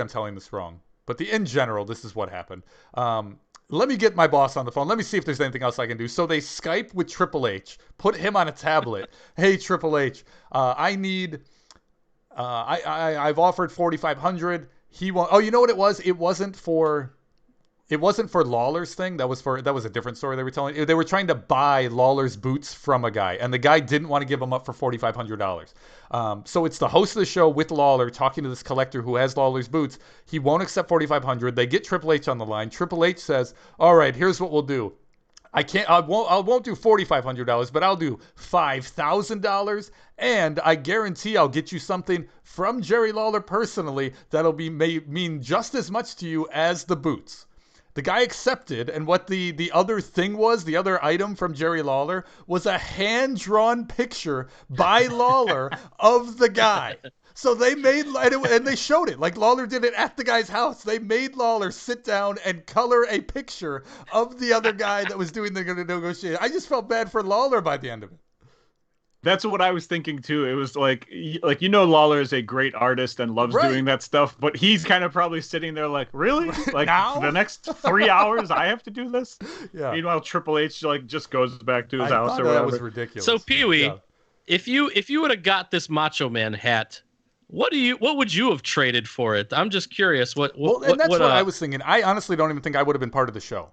Speaker 5: I'm telling this wrong, but in general, this is what happened. let me get my boss on the phone. Let me see if there's anything else I can do. So they Skype with Triple H, put him on a tablet. Hey, Triple H, I need, I've offered 4,500. He won't. Oh, you know what it was? It wasn't for Lawler's thing. That was a different story they were telling. They were trying to buy Lawler's boots from a guy, and the guy didn't want to give them up for $4,500. So it's the host of the show with Lawler talking to this collector who has Lawler's boots. He won't accept $4,500. They get Triple H on the line. Triple H says, "All right, here's what we'll do. I won't do $4,500, but I'll do $5,000, and I guarantee I'll get you something from Jerry Lawler personally that'll mean just as much to you as the boots." The guy accepted, and what the other thing was, the other item from Jerry Lawler, was a hand-drawn picture by Lawler of the guy. So they made, and they showed it. Like, Lawler did it at the guy's house. They made Lawler sit down and color a picture of the other guy that was doing the negotiation. I just felt bad for Lawler by the end of it.
Speaker 2: That's what I was thinking too. It was like Lawler is a great artist and loves doing that stuff, but he's kind of probably sitting there like, really? Like
Speaker 5: Now?
Speaker 2: For the next 3 hours I have to do this?
Speaker 5: Yeah.
Speaker 2: Meanwhile, Triple H just goes back to his house
Speaker 5: thought
Speaker 2: or whatever.
Speaker 5: That was ridiculous.
Speaker 3: So Peewee, if you would have got this Macho Man hat, what would you have traded for it? I'm just curious. That's what
Speaker 5: I was thinking. I honestly don't even think I would have been part of the show.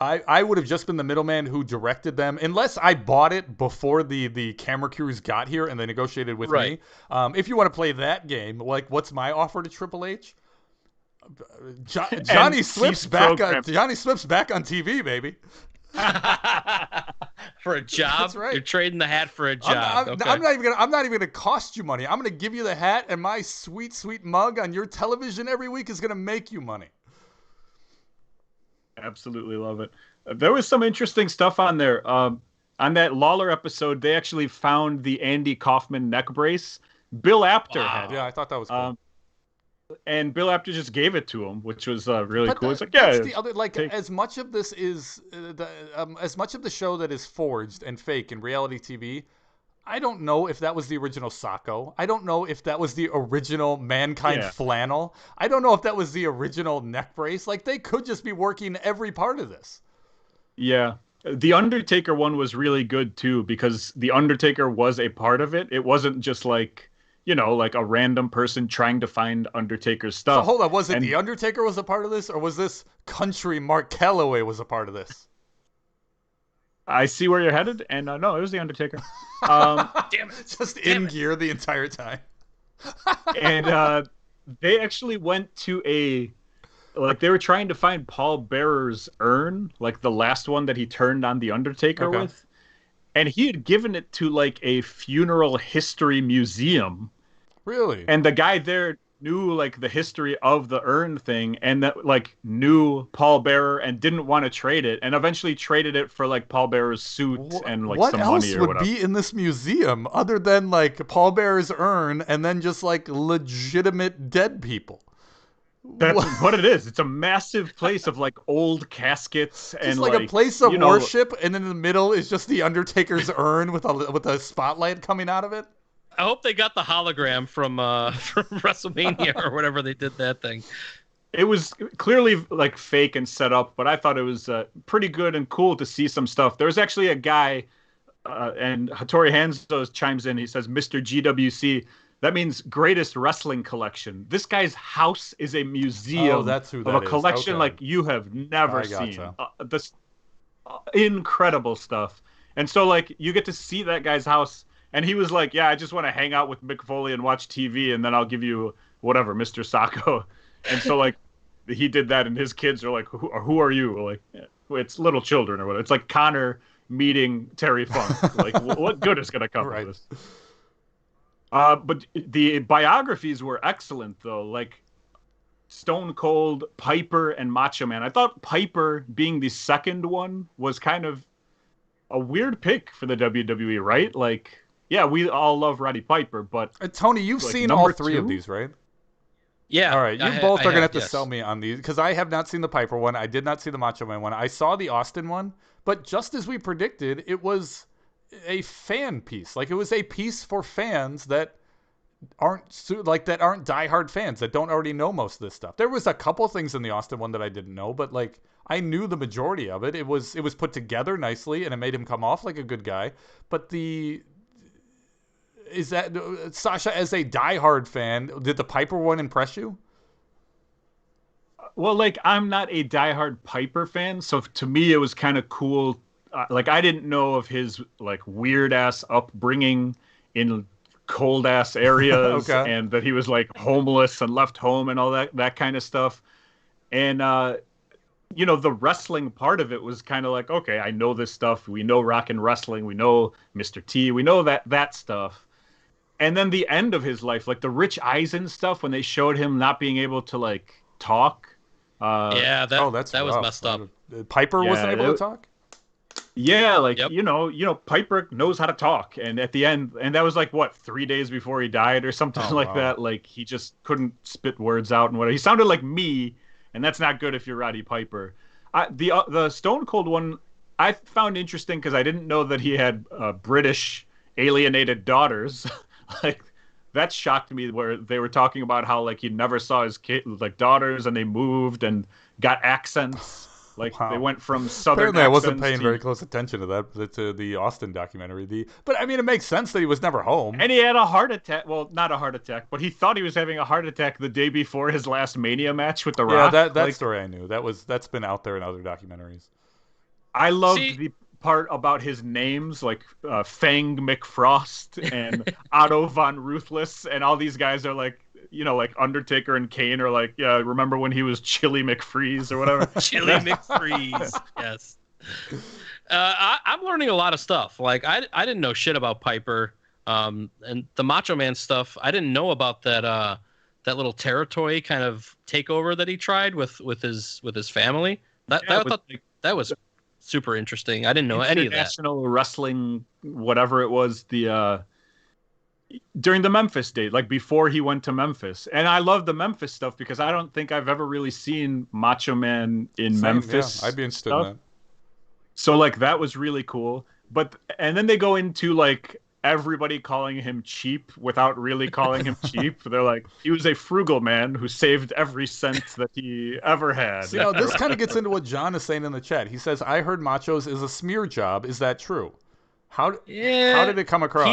Speaker 5: I would have just been the middleman who directed them, unless I bought it before the camera crews got here and they negotiated with me. If you want to play that game, like, what's my offer to Triple H? Johnny Swift's back on TV, baby.
Speaker 3: For a job.
Speaker 5: That's right.
Speaker 3: You're trading the hat for a job.
Speaker 5: I'm not even gonna cost you money. I'm gonna give you the hat, and my sweet, sweet mug on your television every week is gonna make you money.
Speaker 2: Absolutely love it. There was some interesting stuff on there. On that Lawler episode, they actually found the Andy Kaufman neck brace. Bill Apter had it.
Speaker 5: Yeah, I thought that was cool.
Speaker 2: And Bill Apter just gave it to him, which was really cool. It's like,
Speaker 5: that's the other, like, as much of this is as much of the show that is forged and fake in reality TV. I don't know if that was the original Sacco. I don't know if that was the original Mankind flannel. I don't know if that was the original neck brace. Like, they could just be working every part of this.
Speaker 2: Yeah. The Undertaker one was really good, too, because the Undertaker was a part of it. It wasn't just like, like a random person trying to find Undertaker's stuff.
Speaker 5: So hold on, was it the Undertaker was a part of this, or was this country Mark Calloway was a part of this?
Speaker 2: I see where you're headed, and no, it was the Undertaker.
Speaker 5: Damn it! Just in gear the entire time.
Speaker 2: And they actually went to they were trying to find Paul Bearer's urn, like the last one that he turned on the Undertaker with, and he had given it to like a funeral history museum.
Speaker 5: Really?
Speaker 2: And the guy there knew like the history of the urn thing, and that like knew Paul Bearer and didn't want to trade it, and eventually traded it for like Paul Bearer's suit and like some money or whatever.
Speaker 5: What else would be in this museum other than like Paul Bearer's urn and then just like legitimate dead people?
Speaker 2: That's what it is. It's a massive place of like old caskets and
Speaker 5: just like a place of worship, and then in the middle is just the Undertaker's urn with a spotlight coming out of it.
Speaker 3: I hope they got the hologram from WrestleMania or whatever they did that thing.
Speaker 2: It was clearly like fake and set up, but I thought it was pretty good and cool to see some stuff. There was actually a guy, and Hattori Hanzo chimes in. He says, "Mr. GWC." That means greatest wrestling collection. This guy's house is a museum
Speaker 5: that's who that
Speaker 2: of a collection like you have never seen. This incredible stuff. And so like you get to see that guy's house. And he was like, "Yeah, I just want to hang out with Mick Foley and watch TV, and then I'll give you whatever, Mr. Sacco." And so, like, he did that, and his kids are like, "Who are you?" Like, it's little children or whatever. It's like Connor meeting Terry Funk. Like, what good is going to come from this? But the biographies were excellent, though. Like, Stone Cold, Piper, and Macho Man. I thought Piper being the second one was kind of a weird pick for the WWE, right? Like, yeah, we all love Roddy Piper, but
Speaker 5: Tony, you've
Speaker 2: like,
Speaker 5: seen all three of these, right?
Speaker 3: Yeah.
Speaker 5: All right, you both are gonna have to sell me on these because I have not seen the Piper one. I did not see the Macho Man one. I saw the Austin one, but just as we predicted, it was a fan piece. Like, it was a piece for fans that that aren't diehard fans that don't already know most of this stuff. There was a couple things in the Austin one that I didn't know, but like I knew the majority of it. It was put together nicely and it made him come off like a good guy. But Sasha, as a diehard fan, did the Piper one impress you?
Speaker 2: Well, like I'm not a diehard Piper fan, so to me it was kind of cool. Like I didn't know of his like weird ass upbringing in cold ass areas,
Speaker 5: Okay.
Speaker 2: and that he was like homeless and left home and all that kind of stuff. And the wrestling part of it was kind of like, okay, I know this stuff. We know rock and wrestling. We know Mr. T. We know that stuff. And then the end of his life, like the Rich Eisen stuff, when they showed him not being able to like talk.
Speaker 3: Yeah, that was
Speaker 5: rough.
Speaker 3: messed up.
Speaker 5: Piper wasn't able to talk?
Speaker 2: Yeah, like
Speaker 3: Yep.
Speaker 2: Piper knows how to talk, and at the end, and that was like what 3 days before he died or something like
Speaker 5: wow.
Speaker 2: that. Like he just couldn't spit words out and whatever. He sounded like me, and that's not good if you're Roddy Piper. The Stone Cold one I found interesting because I didn't know that he had British alienated daughters. Like that shocked me, where they were talking about how like he never saw his daughters, and they moved and got accents. Like
Speaker 5: Wow.
Speaker 2: they went from southern.
Speaker 5: Apparently, I wasn't
Speaker 2: accents
Speaker 5: paying
Speaker 2: to-
Speaker 5: very close attention to the Austin documentary. But I mean, it makes sense that he was never home.
Speaker 2: And he had a heart attack. Well, not a heart attack, but he thought he was having a heart attack the day before his last Mania match with The Rock.
Speaker 5: Yeah, that
Speaker 2: Like,
Speaker 5: story I knew. That's been out there in other documentaries.
Speaker 2: I loved
Speaker 3: See-
Speaker 2: the part about his names, like Fang McFrost and Otto von Ruthless, and all these guys are like, like Undertaker and Kane are like, yeah, remember when he was Chili McFreeze or whatever?
Speaker 3: Chili McFreeze. Yes. I'm learning a lot of stuff. Like I didn't know shit about Piper, and the Macho Man stuff. I didn't know about that little territory kind of takeover that he tried with his family. That was super interesting. I didn't know any of that.
Speaker 2: International Wrestling, whatever it was, the during the Memphis date, like before he went to Memphis. And I love the Memphis stuff because I don't think I've ever really seen Macho Man in
Speaker 5: Same,
Speaker 2: Memphis.
Speaker 5: Yeah, I'd be interested
Speaker 2: stuff.
Speaker 5: in that.
Speaker 2: So like that was really cool. And then they go into like everybody calling him cheap without really calling him cheap. They're like, he was a frugal man who saved every cent that he ever had.
Speaker 5: So, this kind of gets into what John is saying in the chat. He says, I heard Machos is a smear job. Is that true? How did it come across?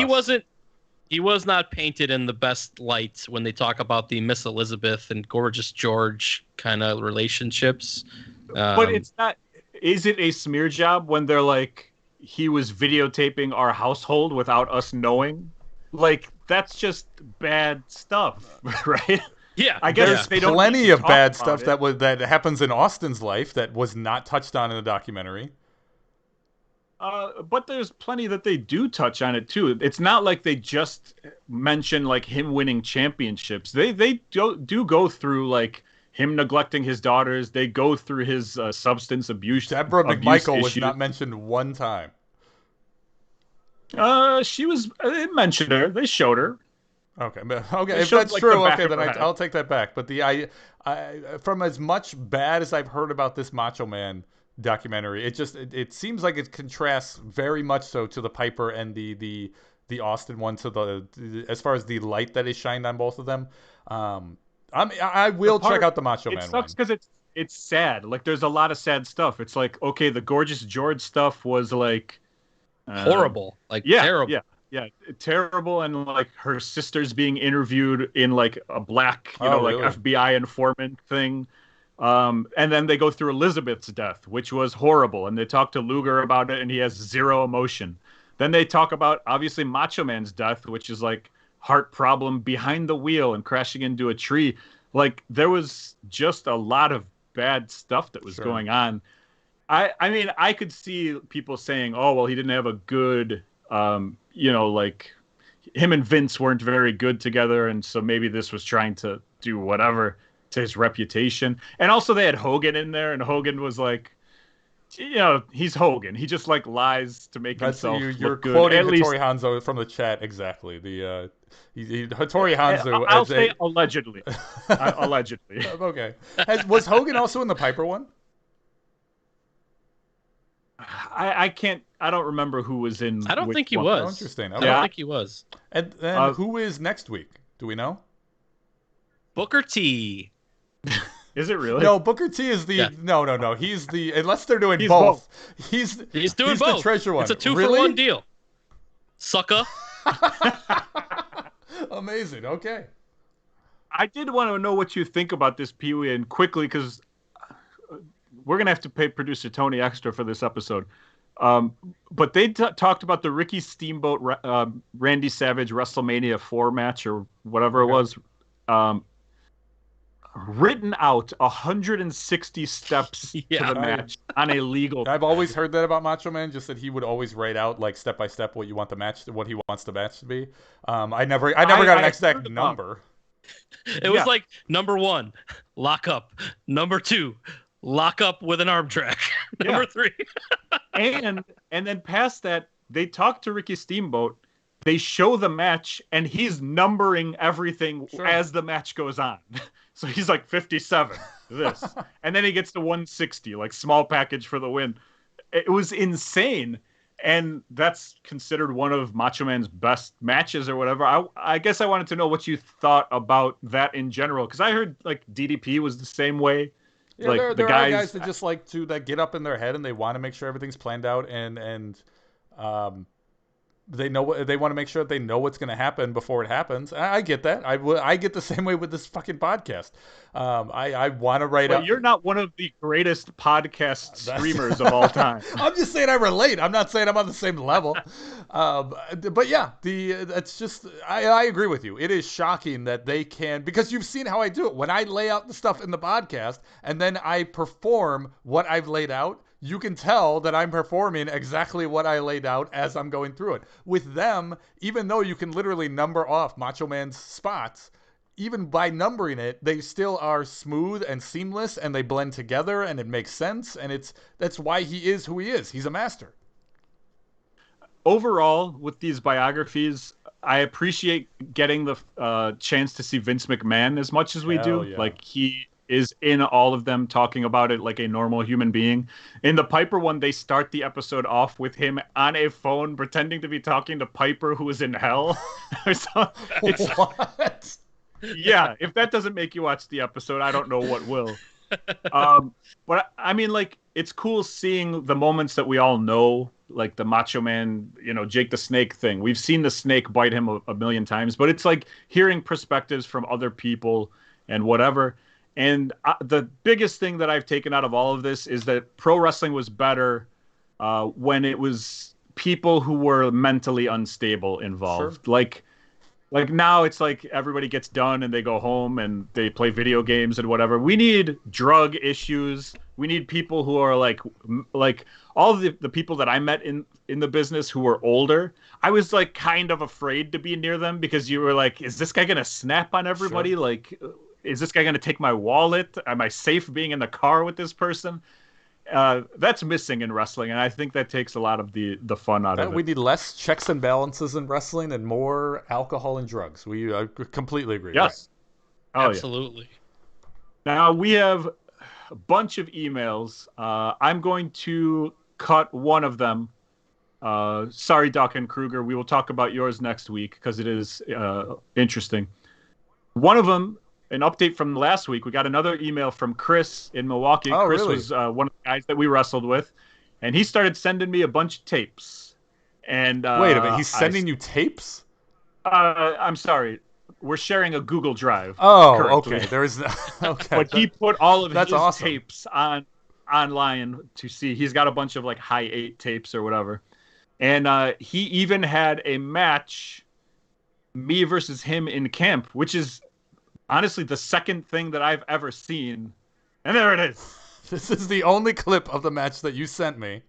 Speaker 3: He was not painted in the best light when they talk about the Miss Elizabeth and Gorgeous George kind of relationships.
Speaker 2: But it's not. Is it a smear job when they're like, he was videotaping our household without us knowing? Like, that's just bad stuff, right?
Speaker 3: Yeah,
Speaker 2: I guess
Speaker 5: There's
Speaker 2: they don't
Speaker 5: plenty
Speaker 2: need to
Speaker 5: of
Speaker 2: talk
Speaker 5: bad
Speaker 2: about
Speaker 5: stuff
Speaker 2: it.
Speaker 5: that happens in Austin's life that was not touched on in the documentary.
Speaker 2: But there's plenty that they do touch on it too. It's not like they just mention like him winning championships. They do go through like him neglecting his daughters. They go through his substance abuse.
Speaker 5: Deborah
Speaker 2: abuse
Speaker 5: McMichael was
Speaker 2: issues.
Speaker 5: not mentioned one time.
Speaker 2: She was. They mentioned her. They showed her.
Speaker 5: Okay,
Speaker 2: They
Speaker 5: if
Speaker 2: showed,
Speaker 5: that's
Speaker 2: like,
Speaker 5: true,
Speaker 2: the back
Speaker 5: okay,
Speaker 2: of
Speaker 5: then
Speaker 2: her head.
Speaker 5: I'll take that back. But from as much bad as I've heard about this Macho Man documentary, it seems like it contrasts very much so to the Piper and the Austin one, as far as the light that is shined on both of them. I will check out the Macho Man
Speaker 2: It sucks
Speaker 5: one.
Speaker 2: because it's sad. Like there's a lot of sad stuff. It's like, okay, the Gorgeous George stuff was like
Speaker 3: horrible, like terrible.
Speaker 2: Yeah, terrible. And like her sister's being interviewed in like a black,
Speaker 5: Really?
Speaker 2: FBI informant thing. And then they go through Elizabeth's death, which was horrible. And they talk to Luger about it, and he has zero emotion. Then they talk about obviously Macho Man's death, which is like heart problem behind the wheel and crashing into a tree. Like there was just a lot of bad stuff that was
Speaker 5: Sure.
Speaker 2: going on. I mean, I could see people saying, oh, well, he didn't have a good, like him and Vince weren't very good together. And so maybe this was trying to do whatever to his reputation. And also they had Hogan in there, and Hogan was like, he's Hogan. He just like lies to make himself
Speaker 5: You're
Speaker 2: look good.
Speaker 5: quoting
Speaker 2: At least,
Speaker 5: Hattori Hanzo from the chat exactly. Hattori Hanzo.
Speaker 2: I'll say allegedly. Allegedly.
Speaker 5: Okay. Was Hogan also in the Piper one?
Speaker 2: I can't. I don't remember who was in.
Speaker 3: I don't
Speaker 2: which
Speaker 3: think he
Speaker 2: one.
Speaker 3: was.
Speaker 5: Oh, interesting.
Speaker 3: I
Speaker 5: Okay.
Speaker 3: don't think he was.
Speaker 5: And then who is next week? Do we know?
Speaker 3: Booker T.
Speaker 2: Is it really?
Speaker 5: No, Booker T is the
Speaker 3: Yeah.
Speaker 5: no. He's the unless they're doing
Speaker 2: He's
Speaker 5: both. He's
Speaker 3: doing both.
Speaker 5: the treasure one.
Speaker 3: It's a 2
Speaker 5: really?
Speaker 3: for 1 deal. Sucker.
Speaker 5: Amazing. Okay.
Speaker 2: I did want to know what you think about this, Peewee, and quickly, because we're going to have to pay producer Tony extra for this episode. But they talked about the Ricky Steamboat, Randy Savage WrestleMania 4 match or whatever it was. Written out 160 steps to the match on a legal.
Speaker 5: I've always heard that about Macho Man, just that he would always write out like step by step what he wants the match to be. I never got an exact number.
Speaker 3: It was like number 1, lock up. Number 2, lock up with an arm drag. Number 3.
Speaker 2: and then past that, they talk to Ricky Steamboat. They show the match, and he's numbering everything as the match goes on. So he's like 57, this. And then he gets to 160, like small package for the win. It was insane. And that's considered one of Macho Man's best matches or whatever. I guess I wanted to know what you thought about that in general. Because I heard like DDP was the same way.
Speaker 5: Yeah,
Speaker 2: like
Speaker 5: there are guys that just like to get up in their head and they want to make sure everything's planned out and they want to make sure that they know what's going to happen before it happens. I get that. I get the same way with this fucking podcast. I want to write up.
Speaker 2: You're not one of the greatest podcast streamers of all time.
Speaker 5: I'm just saying I relate. I'm not saying I'm on the same level. But yeah, it's just I agree with you. It is shocking that they can, because you've seen how I do it. When I lay out the stuff in the podcast and then I perform what I've laid out, you can tell that I'm performing exactly what I laid out as I'm going through it. With them, even though you can literally number off Macho Man's spots, even by numbering it, they still are smooth and seamless, and they blend together, and it makes sense, and that's why he is who he is. He's a master.
Speaker 2: Overall, with these biographies, I appreciate getting the chance to see Vince McMahon as much as we do.
Speaker 5: Yeah.
Speaker 2: Like, he is in all of them talking about it like a normal human being. In the Piper one, they start the episode off with him on a phone pretending to be talking to Piper, who is in hell.
Speaker 5: What?
Speaker 2: Yeah, if that doesn't make you watch the episode, I don't know what will. But I mean, like, it's cool seeing the moments that we all know, like the Macho Man, Jake the Snake thing. We've seen the snake bite him a million times, but it's like hearing perspectives from other people and whatever. And the biggest thing that I've taken out of all of this is that pro wrestling was better when it was people who were mentally unstable involved. Sure. Like now it's like everybody gets done and they go home and they play video games and whatever. We need drug issues. We need people who are like all of the people that I met in the business who were older. I was like kind of afraid to be near them because you were like, is this guy going to snap on everybody? Sure. Like, is this guy going to take my wallet? Am I safe being in the car with this person? That's missing in wrestling, and I think that takes a lot of the fun out of it.
Speaker 5: We need less checks and balances in wrestling and more alcohol and drugs. We completely agree.
Speaker 2: Yes.
Speaker 5: Right?
Speaker 3: Absolutely.
Speaker 2: Yeah. Now, we have a bunch of emails. I'm going to cut one of them. Sorry, Doc and Kruger. We will talk about yours next week because it is interesting. One of them, an update from last week, we got another email from Chris in Milwaukee.
Speaker 5: Oh,
Speaker 2: Chris
Speaker 5: really?
Speaker 2: was one of the guys that we wrestled with, and he started sending me a bunch of tapes. And
Speaker 5: wait a minute, he's sending you tapes?
Speaker 2: I'm sorry, we're sharing a Google Drive.
Speaker 5: Oh,
Speaker 2: currently.
Speaker 5: okay. There is okay.
Speaker 2: But he put all of his
Speaker 5: awesome.
Speaker 2: tapes online to see. He's got a bunch of like high 8 tapes or whatever, and he even had a match, me versus him in camp, which is honestly the second thing that I've ever seen. And there it is.
Speaker 5: This is the only clip of the match that you sent me.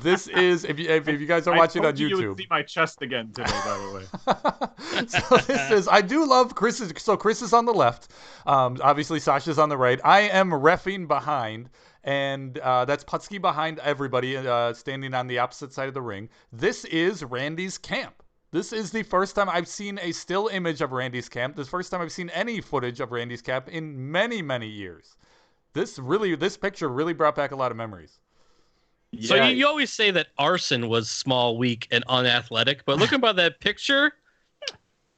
Speaker 5: This is, if you guys are watching on YouTube.
Speaker 2: You would see my chest again today, by the way.
Speaker 5: So this is, I do love Chris's. So Chris is on the left. Obviously, Sasha's on the right. I am reffing behind. And that's Putski behind everybody, standing on the opposite side of the ring. This is Randy's camp. This is the first time I've seen a still image of Randy's camp. This is the first time I've seen any footage of Randy's camp in many, many years. This picture really brought back a lot of memories.
Speaker 3: Yeah. So you always say that Arson was small, weak, and unathletic, but looking by that picture,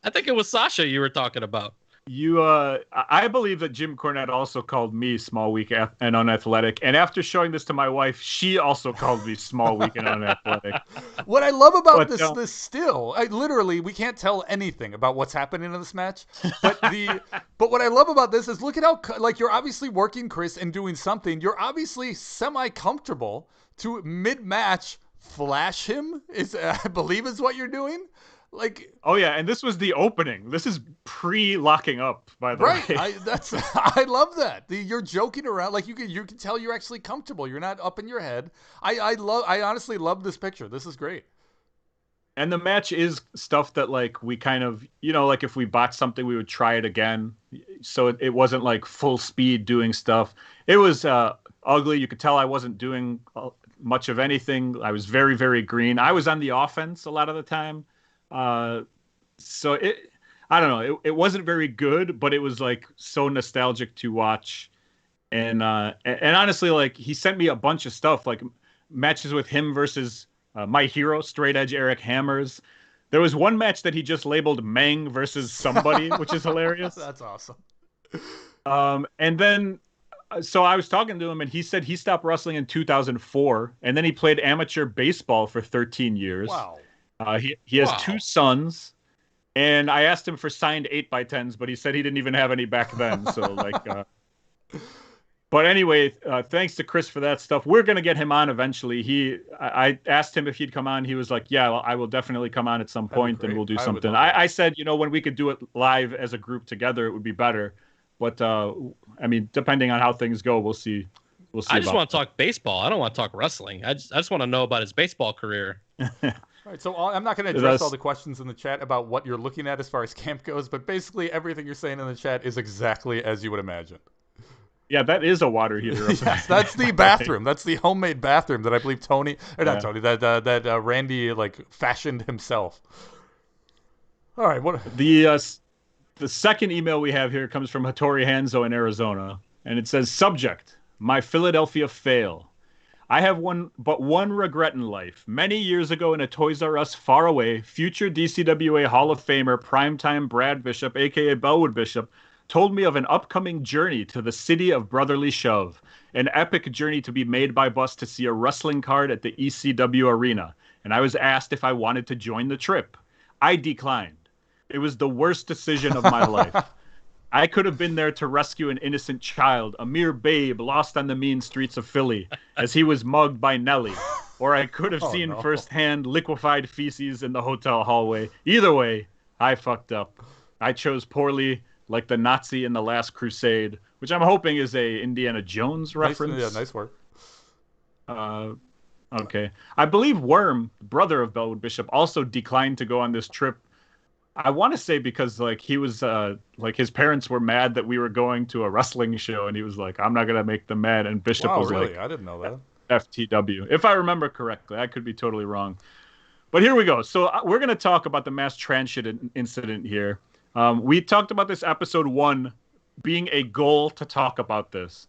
Speaker 3: I think it was Sasha you were talking about.
Speaker 2: I believe that Jim Cornette also called me small, weak, and unathletic. And after showing this to my wife, she also called me small, weak, and unathletic.
Speaker 5: What I love about
Speaker 2: But,
Speaker 5: this still, literally, we can't tell anything about what's happening in this match. But but what I love about this is look at how like you're obviously working Chris and doing something. You're obviously semi-comfortable to mid-match flash him. I believe is what you're doing. Like,
Speaker 2: oh yeah, and this was the opening. This is pre-locking up, by the way.
Speaker 5: I love that. You're joking around, like you can tell you're actually comfortable. You're not up in your head. I honestly love this picture. This is great.
Speaker 2: And the match is stuff that like we kind of, like if we bought something, we would try it again. So it wasn't like full speed doing stuff. It was ugly. You could tell I wasn't doing much of anything. I was very, very green. I was on the offense a lot of the time. So I don't know. It wasn't very good, but it was like so nostalgic to watch. And honestly, like he sent me a bunch of stuff, like matches with him versus my hero, Straight Edge Eric Hammers. There was one match that he just labeled Meng versus somebody, which is hilarious.
Speaker 5: That's awesome.
Speaker 2: And then, so I was talking to him, and he said he stopped wrestling in 2004, and then he played amateur baseball for 13 years.
Speaker 5: Wow.
Speaker 2: He has two sons, and I asked him for signed 8x10s, but he said he didn't even have any back then. So but anyway, thanks to Chris for that stuff. We're gonna get him on eventually. I asked him if he'd come on. He was like, "Yeah, well, I will definitely come on at some point, and we'll do something." I said, when we could do it live as a group together, it would be better. But I mean, depending on how things go, we'll see.
Speaker 3: I just want to talk baseball. I don't want to talk wrestling. I just want to know about his baseball career.
Speaker 5: All right, so I'm not going to address all the questions in the chat about what you're looking at as far as camp goes, but basically everything you're saying in the chat is exactly as you would imagine.
Speaker 2: Yeah, that is a water heater.
Speaker 5: Yes, that's the bathroom. That's the homemade bathroom that I believe that Randy like fashioned himself. All right, what
Speaker 2: the second email we have here comes from Hattori Hanzo in Arizona, and it says, "Subject: My Philadelphia fail. I have one regret in life. Many years ago in a Toys R Us far away, future DCWA Hall of Famer primetime Brad Bishop, a.k.a. Bellwood Bishop, told me of an upcoming journey to the city of brotherly shove, an epic journey to be made by bus to see a wrestling card at the ECW arena, and I was asked if I wanted to join the trip. I declined. It was the worst decision of my life. I could have been there to rescue an innocent child, a mere babe lost on the mean streets of Philly, as he was mugged by Nelly. Or I could have seen firsthand liquefied feces in the hotel hallway. Either way, I fucked up. I chose poorly, like the Nazi in The Last Crusade, which I'm hoping is a Indiana Jones reference.
Speaker 5: Nice work.
Speaker 2: Okay. I believe Worm, brother of Bellwood Bishop, also declined to go on this trip. I want to say because like he was like his parents were mad that we were going to a wrestling show, and he was like, "I'm not gonna make them mad." And Bishop was
Speaker 5: really?
Speaker 2: like,
Speaker 5: "I didn't know that."
Speaker 2: FTW, if I remember correctly. I could be totally wrong. But here we go. So we're gonna talk about the mass transit incident here. We talked about this episode 1 being a goal to talk about this.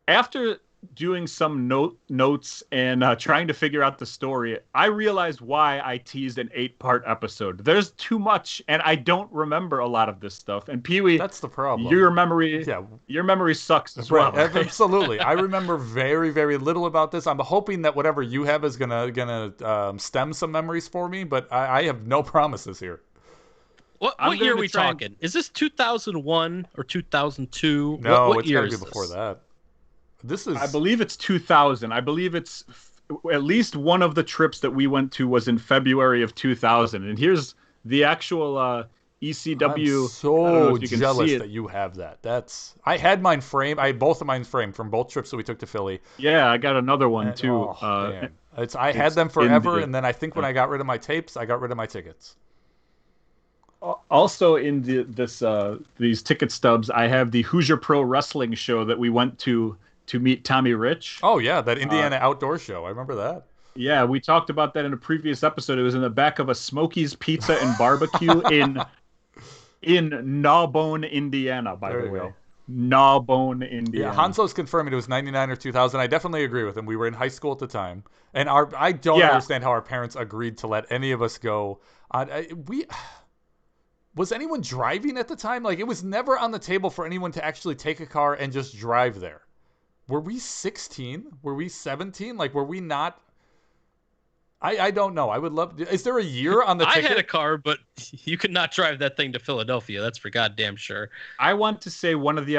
Speaker 2: After doing some notes and trying to figure out the story, I realized why I teased an 8-part episode. There's too much, and I don't remember a lot of this stuff. And Peewee,
Speaker 5: that's the problem.
Speaker 2: Your memory sucks as well.
Speaker 5: Right? Absolutely. I remember very, very little about this. I'm hoping that whatever you have is gonna stem some memories for me, but I have no promises here.
Speaker 3: What year are we talking? Is this 2001 or 2002?
Speaker 5: No,
Speaker 3: what
Speaker 5: it's
Speaker 3: year
Speaker 5: got to
Speaker 3: is
Speaker 5: be before
Speaker 3: this?
Speaker 5: that.
Speaker 2: I believe it's 2000. I believe it's at least one of the trips that we went to was in February of 2000. And here's the actual ECW.
Speaker 5: I'm so jealous that you have that. I had mine framed. I had both of mine framed from both trips that we took to Philly.
Speaker 2: Yeah, I got another one too.
Speaker 5: I had them forever, and then I think when I got rid of my tapes, I got rid of my tickets.
Speaker 2: Also in these ticket stubs, I have the Hoosier Pro Wrestling show that we went to meet Tommy Rich.
Speaker 5: Oh yeah, that Indiana outdoor show. I remember that.
Speaker 2: Yeah, we talked about that in a previous episode. It was in the back of a Smokey's Pizza and Barbecue in Gnawbone, Indiana, by the way. Go. Gnawbone, Indiana.
Speaker 5: Yeah, Hanzo's confirming it was 99 or 2000. I definitely agree with him. We were in high school at the time. And I don't understand how our parents agreed to let any of us go. Was anyone driving at the time? Like, it was never on the table for anyone to actually take a car and just drive there. Were we 16? Were we 17? Like, were we not? I don't know. I would love. Is there a year on the ticket?
Speaker 3: I had a car, but you could not drive that thing to Philadelphia. That's for goddamn sure.
Speaker 2: I want to say one of the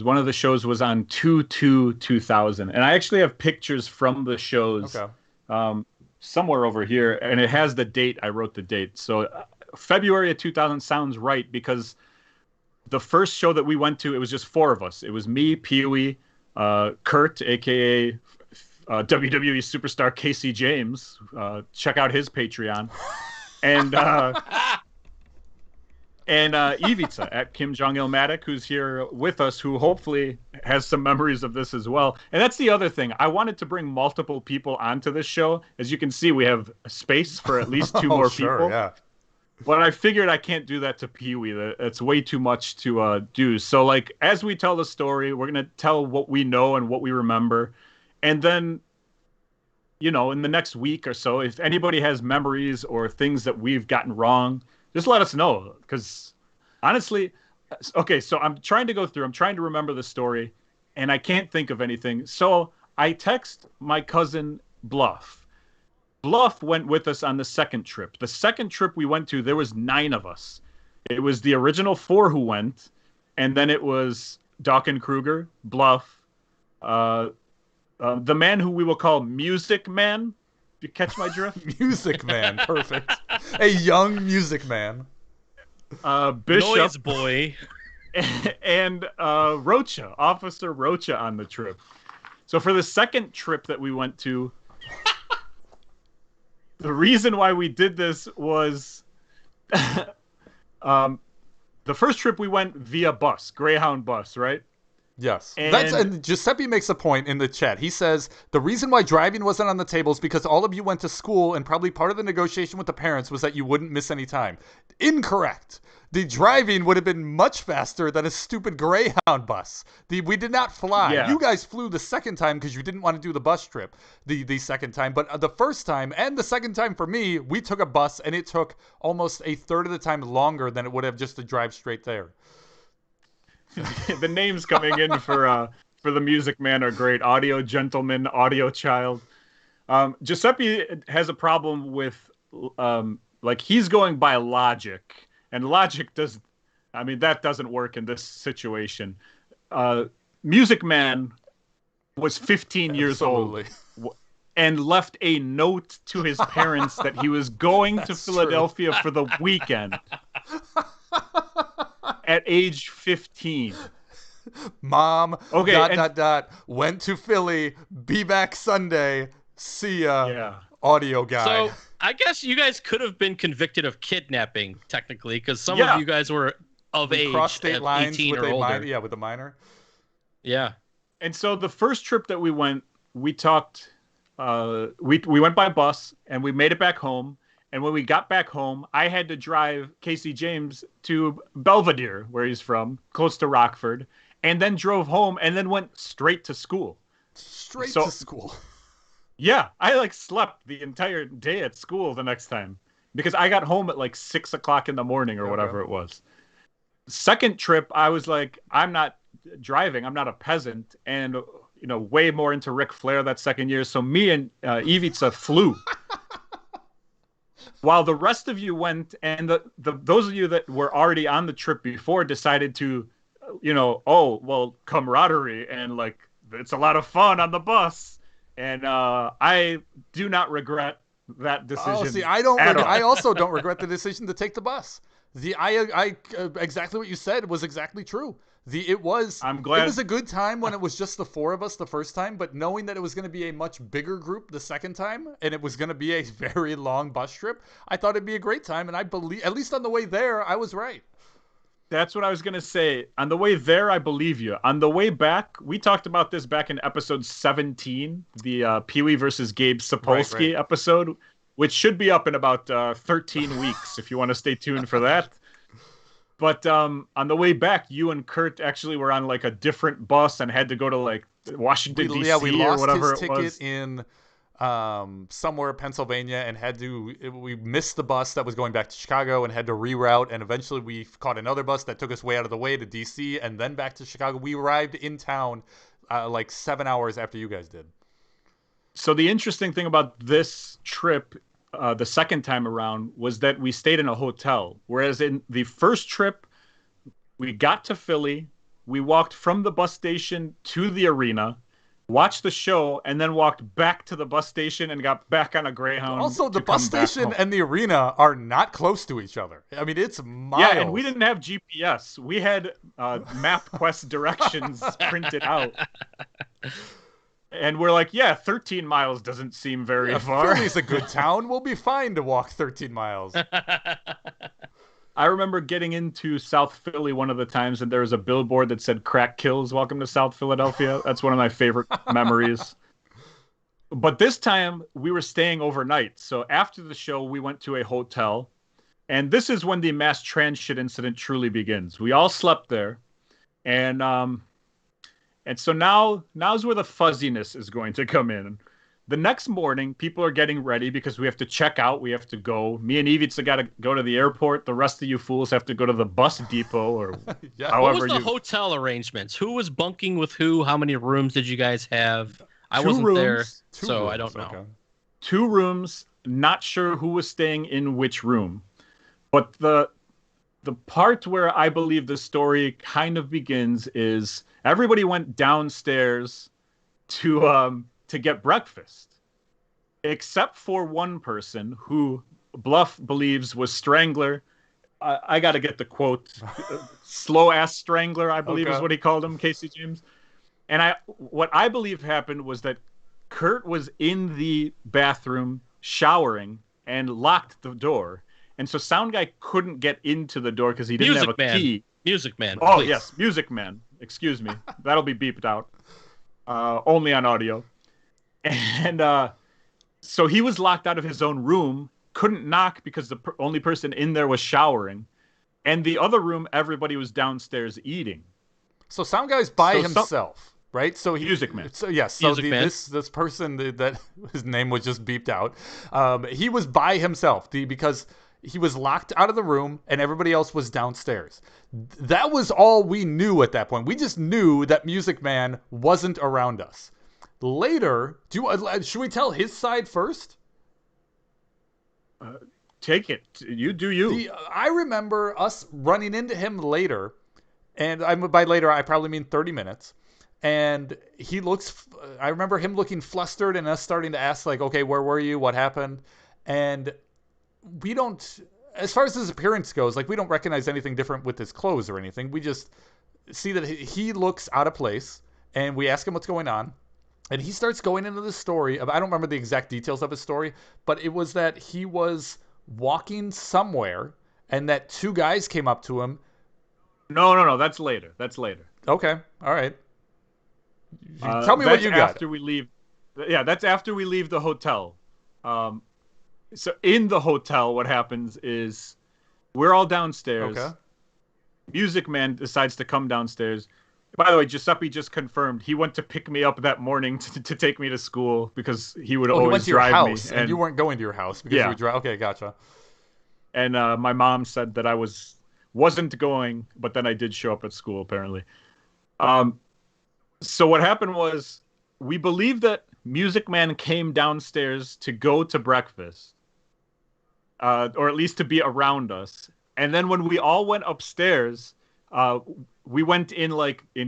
Speaker 2: one of the shows was on 2/2/2000, and I actually have pictures from the shows somewhere over here, and it has the date. I wrote the date, so February of 2000 sounds right, because the first show that we went to, it was just 4 of us. It was me, Peewee, Kurt, aka WWE superstar Casey James. Check out his Patreon, and Ivica at Kim Jong-Ilmatic, who's here with us, who hopefully has some memories of this as well. And that's the other thing. I wanted to bring multiple people onto this show. As you can see, we have space for at least 2 more people.
Speaker 5: Yeah.
Speaker 2: But I figured I can't do that to Peewee. That's way too much to do. So, like, as we tell the story, we're going to tell what we know and what we remember. And then, in the next week or so, if anybody has memories or things that we've gotten wrong, just let us know. Because, honestly, okay, so I'm trying to remember the story, and I can't think of anything. So I text my cousin Bluff. Bluff went with us on the second trip. The second trip we went to, there was 9 of us. It was the original 4 who went, and then it was Dawkins Kruger, Bluff, the man who we will call Music Man. You catch my drift?
Speaker 5: Music Man, perfect. A young Music Man.
Speaker 2: Bishop.
Speaker 3: Noise boy.
Speaker 2: And Rocha, Officer Rocha on the trip. So for the second trip that we went to, the reason why we did this was the first trip we went via bus, Greyhound bus, right?
Speaker 5: Yes.
Speaker 2: And
Speaker 5: And Giuseppe makes a point in the chat. He says, the reason why driving wasn't on the table is because all of you went to school, and probably part of the negotiation with the parents was that you wouldn't miss any time. Incorrect. The driving would have been much faster than a stupid Greyhound bus. We did not fly.
Speaker 2: Yeah.
Speaker 5: You guys flew the second time because you didn't want to do the bus trip the second time. But the first time and the second time for me, we took a bus, and it took almost a third of the time longer than it would have just to drive straight there.
Speaker 2: The names coming in for the Music Man are great. Audio Gentleman, Audio Child. Giuseppe has a problem with, he's going by logic. And logic that doesn't work in this situation. Music Man was 15 years old and left a note to his parents that he was going to Philadelphia for the weekend. At age 15.
Speaker 5: Mom,
Speaker 2: okay,
Speaker 5: went to Philly, be back Sunday, see ya,
Speaker 2: yeah.
Speaker 5: Audio guy.
Speaker 3: So I guess you guys could have been convicted of kidnapping, technically, because some of you guys were of age,
Speaker 5: cross state lines
Speaker 3: 18
Speaker 5: with
Speaker 3: or older.
Speaker 5: with a minor.
Speaker 3: Yeah.
Speaker 2: And so the first trip that we went, we talked, we went by bus, and we made it back home. And when we got back home, I had to drive Casey James to Belvedere, where he's from, close to Rockford, and then drove home and then went straight to school.
Speaker 5: Straight to school.
Speaker 2: Yeah, I slept the entire day at school the next time because I got home at 6 o'clock in the morning or whatever it was. Second trip, I was like, I'm not driving. I'm not a peasant. And, way more into Ric Flair that second year. So me and Ivica flew. While the rest of you went, and those of you that were already on the trip before decided to, camaraderie and it's a lot of fun on the bus. And I do not regret that decision.
Speaker 5: Oh, see, I don't. I also don't regret the decision to take the bus. Exactly what you said was exactly true. I'm glad. It was a good time when it was just the 4 of us the first time, but knowing that it was going to be a much bigger group the second time, and it was going to be a very long bus trip, I thought it'd be a great time, and I believe, at least on the way there, I was right.
Speaker 2: That's what I was going to say. On the way there, I believe you. On the way back, we talked about this back in episode 17, the Peewee versus Gabe Sapolsky episode, which should be up in about 13 weeks if you want to stay tuned for that. But on the way back, you and Kurt actually were on a different bus and had to go to Washington, D.C.
Speaker 5: we lost
Speaker 2: or whatever
Speaker 5: his
Speaker 2: it was.
Speaker 5: ticket in somewhere Pennsylvania and we missed the bus that was going back to Chicago and had to reroute, and eventually we caught another bus that took us way out of the way to DC and then back to Chicago. We arrived in town like 7 hours after you guys did.
Speaker 2: So the interesting thing about this trip, the second time around, was that we stayed in a hotel, whereas in the first trip, we got to Philly, we walked from the bus station to the arena, watched the show, and then walked back to the bus station and got back on a Greyhound.
Speaker 5: Also, the bus station and the arena are not close to each other. I mean, it's miles.
Speaker 2: Yeah, and we didn't have GPS. We had MapQuest directions printed out. And we're like, yeah, 13 miles doesn't seem very far.
Speaker 5: Philly's a good town. We'll be fine to walk 13 miles.
Speaker 2: I remember getting into South Philly one of the times, and there was a billboard that said "Crack Kills, Welcome to South Philadelphia." That's one of my favorite memories. But this time, we were staying overnight. So after the show, we went to a hotel. And this is when the mass Transhit incident truly begins. We all slept there. And so now's where the fuzziness is going to come in. The next morning, people are getting ready because we have to check out. We have to go. Me and Ivica got to go to the airport. The rest of you fools have to go to the bus depot or
Speaker 5: Yeah.
Speaker 3: What
Speaker 2: however
Speaker 3: was the hotel arrangements? Who was bunking with who? How many rooms did you guys have? I wasn't there, so I don't know.
Speaker 5: Okay.
Speaker 2: 2 rooms. Not sure who was staying in which room. But the part where I believe the story kind of begins is everybody went downstairs to get breakfast, except for one person who Bluff believes was Strangler. I got to get the quote. Slow ass Strangler, I believe is what he called him, Casey James. And what I believe happened was that Kurt was in the bathroom showering and locked the door. And so Sound Guy couldn't get into the door because he didn't have a key.
Speaker 3: Music Man.
Speaker 2: Oh,
Speaker 3: please.
Speaker 2: yes. Music Man. Excuse me. That'll be beeped out. Only on audio. And so he was locked out of his own room, couldn't knock because the only person in there was showering. And the other room, everybody was downstairs eating.
Speaker 5: So Sound Guy's by himself, right? So
Speaker 2: Music Man.
Speaker 5: So yes. So
Speaker 3: Music Man.
Speaker 5: this person that his name was just beeped out. He was by himself because he was locked out of the room and everybody else was downstairs. That was all we knew at that point. We just knew that Music Man wasn't around us. Later, should we tell his side first?
Speaker 2: Take it. You do you.
Speaker 5: I remember us running into him later, and by later I probably mean 30 minutes. And I remember him looking flustered and us starting to ask like, okay, where were you? What happened? And we don't, as far as his appearance goes, like we don't recognize anything different with his clothes or anything. We just see that he looks out of place, and we ask him what's going on. And he starts going into the story of, I don't remember the exact details of his story, but it was that he was walking somewhere and that 2 guys came up to him.
Speaker 2: No. That's later.
Speaker 5: Okay. All right. Tell me what you got.
Speaker 2: After we leave. Yeah, that's after we leave the hotel. So in the hotel, what happens is we're all downstairs.
Speaker 5: Okay.
Speaker 2: Music Man decides to come downstairs. By the way, Giuseppe just confirmed he went to pick me up that morning to take me to school because he would always
Speaker 5: he went to
Speaker 2: drive
Speaker 5: your
Speaker 2: me.
Speaker 5: house, and you weren't going to your house because you would drive. Okay, gotcha.
Speaker 2: And my mom said that I wasn't going, but then I did show up at school apparently. So what happened was we believe that Music Man came downstairs to go to breakfast, or at least to be around us. And then when we all went upstairs, we went in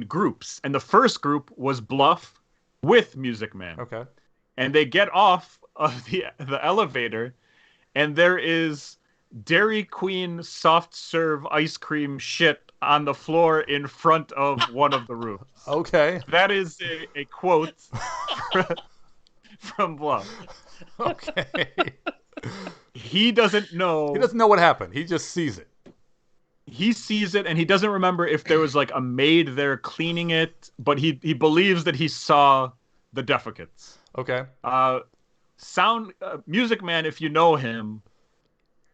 Speaker 2: groups, and the first group was Bluff with Music Man.
Speaker 5: Okay.
Speaker 2: And they get off of the elevator, and there is Dairy Queen soft serve ice cream shit on the floor in front of one of the rooms.
Speaker 5: Okay.
Speaker 2: That is a quote from Bluff.
Speaker 5: Okay.
Speaker 2: He doesn't know.
Speaker 5: He doesn't know what happened. He just sees it.
Speaker 2: He sees it, and he doesn't remember if there was a maid there cleaning it, but he believes that he saw the defecates.
Speaker 5: Okay.
Speaker 2: Music Man, if you know him,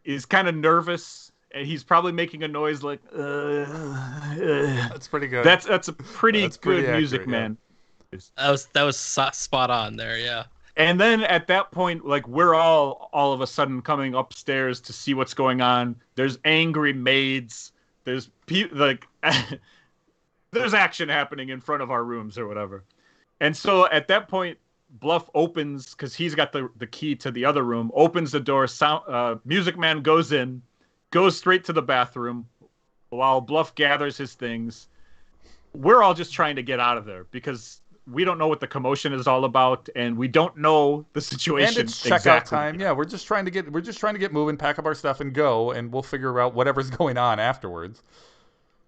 Speaker 2: is kind of nervous, and he's probably making a noise like.
Speaker 5: That's pretty good.
Speaker 2: That's a pretty good
Speaker 5: accurate,
Speaker 2: Music Man.
Speaker 3: That was spot on there, yeah.
Speaker 2: And then at that point, like we're all of a sudden coming upstairs to see what's going on. There's angry maids. There's like there's action happening in front of our rooms or whatever. And so at that point, Bluff opens because he's got the key to the other room. Opens the door. Music Man goes in, goes straight to the bathroom, while Bluff gathers his things. We're all just trying to get out of there because we don't know what the commotion is all about, and we don't know the situation.
Speaker 5: And it's checkout time. Yeah, we're just trying to get moving, pack up our stuff, and go, and we'll figure out whatever's going on afterwards.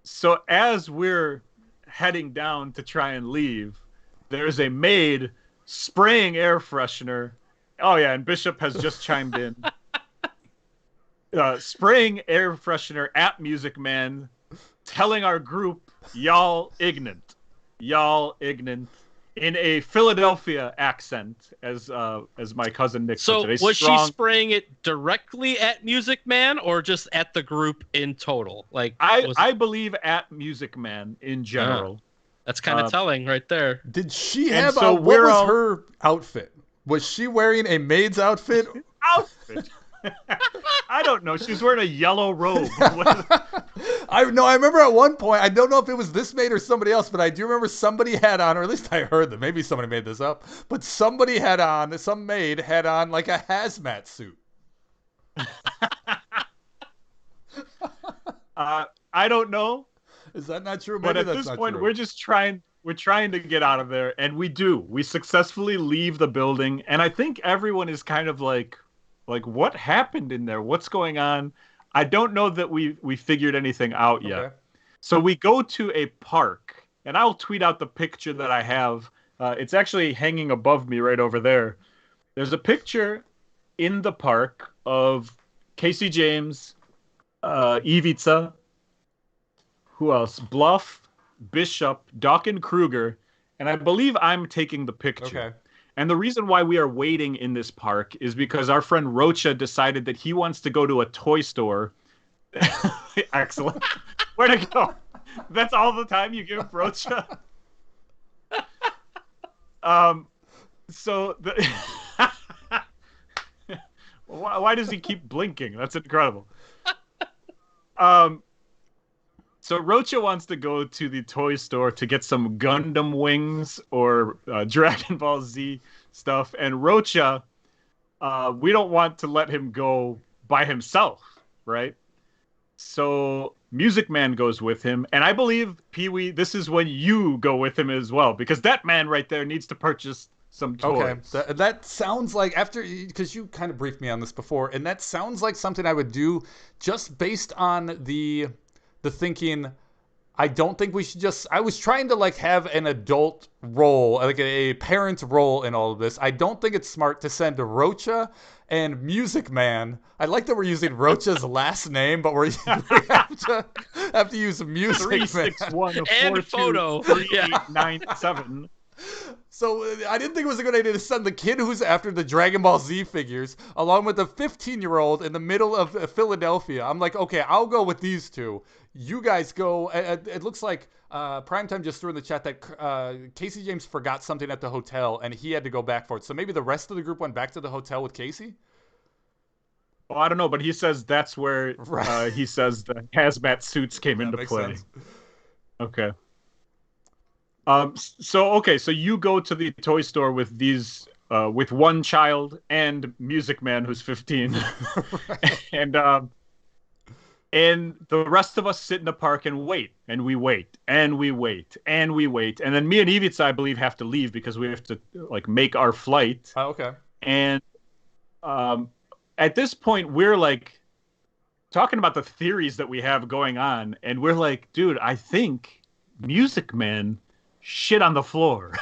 Speaker 2: So as we're heading down to try and leave, there's a maid spraying air freshener. Oh yeah, and Bishop has just chimed in. Spraying air freshener at Music Man, telling our group, y'all ignorant, in a Philadelphia accent, as my cousin Nick
Speaker 3: So
Speaker 2: puts it.
Speaker 3: was she spraying it directly at Music Man or just at the group in total? Like
Speaker 2: I believe at Music Man in general.
Speaker 3: That's kind of telling right there.
Speaker 5: Did she have
Speaker 2: so
Speaker 5: what was
Speaker 2: all...
Speaker 5: her outfit? Was she wearing a maid's outfit?
Speaker 2: Outfit? I don't know. She was wearing a yellow robe.
Speaker 5: I remember at one point, I don't know if it was this maid or somebody else, but I do remember somebody had on, or at least I heard that, maybe somebody made this up, but some maid had on like a hazmat suit.
Speaker 2: I don't know.
Speaker 5: Is that not true?
Speaker 2: Maybe but at this point, we're trying to get out of there, and we successfully leave the building, and I think everyone is kind of like what happened in there? What's going on? I don't know that we figured anything out yet.
Speaker 5: Okay.
Speaker 2: So we go to a park, and I'll tweet out the picture that I have. It's actually hanging above me right over there. There's a picture in the park of Casey James, Ivica, who else? Bluff, Bishop, Dawkins Kruger, and I believe I'm taking the picture.
Speaker 5: Okay.
Speaker 2: And the reason why we are waiting in this park is because our friend Rocha decided that he wants to go to a toy store. Excellent. Where'd it go? That's all the time you give Rocha? Why does he keep blinking? That's incredible. So Rocha wants to go to the toy store to get some Gundam wings or Dragon Ball Z stuff. And Rocha, we don't want to let him go by himself, right? So Music Man goes with him. And I believe, Peewee, this is when you go with him as well. Because that man right there needs to purchase some toys.
Speaker 5: Okay, that sounds like, because you kind of briefed me on this before, and that sounds like something I would do just based on the thinking. I don't think we should I was trying to have an adult role, like a parent role in all of this. I don't think it's smart to send Rocha and Music Man. I like that we're using Rocha's last name, but we have to use Music Man.
Speaker 2: 361
Speaker 3: and photo
Speaker 2: 3897.
Speaker 5: So I didn't think it was a good idea to send the kid who's after the Dragon Ball Z figures along with the 15-year-old in the middle of Philadelphia. I'm like, okay, I'll go with these two. You guys go. It looks like Primetime just threw in the chat that Casey James forgot something at the hotel and he had to go back for it. So maybe the rest of the group went back to the hotel with Casey?
Speaker 2: Well, I don't know, but he says that's where he says the hazmat suits came into play.
Speaker 5: Sense.
Speaker 2: Okay. So you go to the toy store with these, with one child and Music Man who's 15, right. and the rest of us sit in the park and wait, and we wait, and we wait, and we wait, and then me and Ivica, I believe, have to leave because we have to make our flight.
Speaker 5: Oh, okay.
Speaker 2: And at this point, we're talking about the theories that we have going on, and we're like, dude, I think Music Man shit on the floor.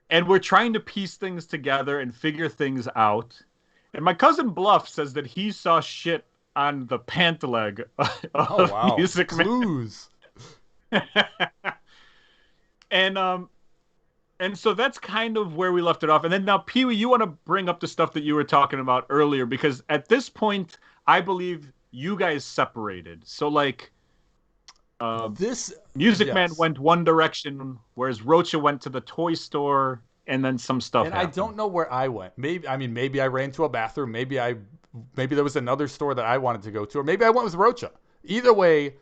Speaker 2: And we're trying to piece things together and figure things out. And my cousin Bluff says that he saw shit on the pant leg of Music
Speaker 5: Clues.
Speaker 2: Man. And so that's kind of where we left it off. And then now, Peewee, you want to bring up the stuff that you were talking about earlier, because at this point, I believe you guys separated. So
Speaker 5: this
Speaker 2: Music Man went one direction, whereas Rocha went to the toy store, and then some stuff
Speaker 5: And
Speaker 2: happened.
Speaker 5: I don't know where I went. Maybe I ran to a bathroom. Maybe there was another store that I wanted to go to, or maybe I went with Rocha. Either way,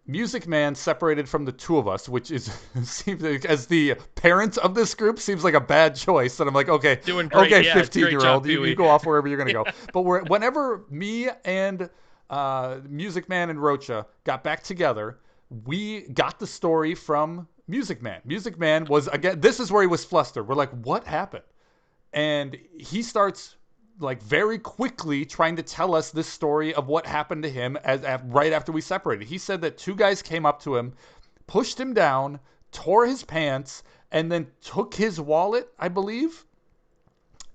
Speaker 5: Music Man separated from the two of us, which is seems like, as the parent of this group, seems like a bad choice. And I'm like, okay,
Speaker 3: Doing great.
Speaker 5: okay,
Speaker 3: Yeah,
Speaker 5: 15-year-old,
Speaker 3: great job,
Speaker 5: you go off wherever you're gonna go. But whenever me and Music Man and Rocha got back together, we got the story from Music Man. Music Man was, again, this is where he was flustered. We're like, what happened? And he starts like very quickly trying to tell us this story of what happened to him right after we separated. He said that two guys came up to him, pushed him down, tore his pants, and then took his wallet, I believe.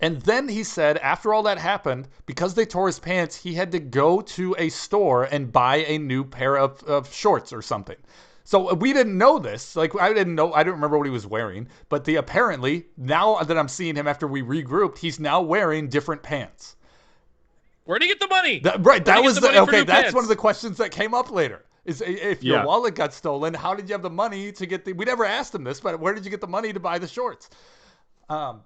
Speaker 5: And then he said, after all that happened, because they tore his pants, he had to go to a store and buy a new pair of shorts or something. So we didn't know this. Like, I didn't remember what he was wearing. But apparently, now that I'm seeing him after we regrouped, he's now wearing different pants.
Speaker 3: Where'd he get the money?
Speaker 5: That was okay. That's
Speaker 3: pants?
Speaker 5: one of the questions that came up later. Is if your wallet got stolen, how did you have the money to get we never asked him this, but where did you get the money to buy the shorts? And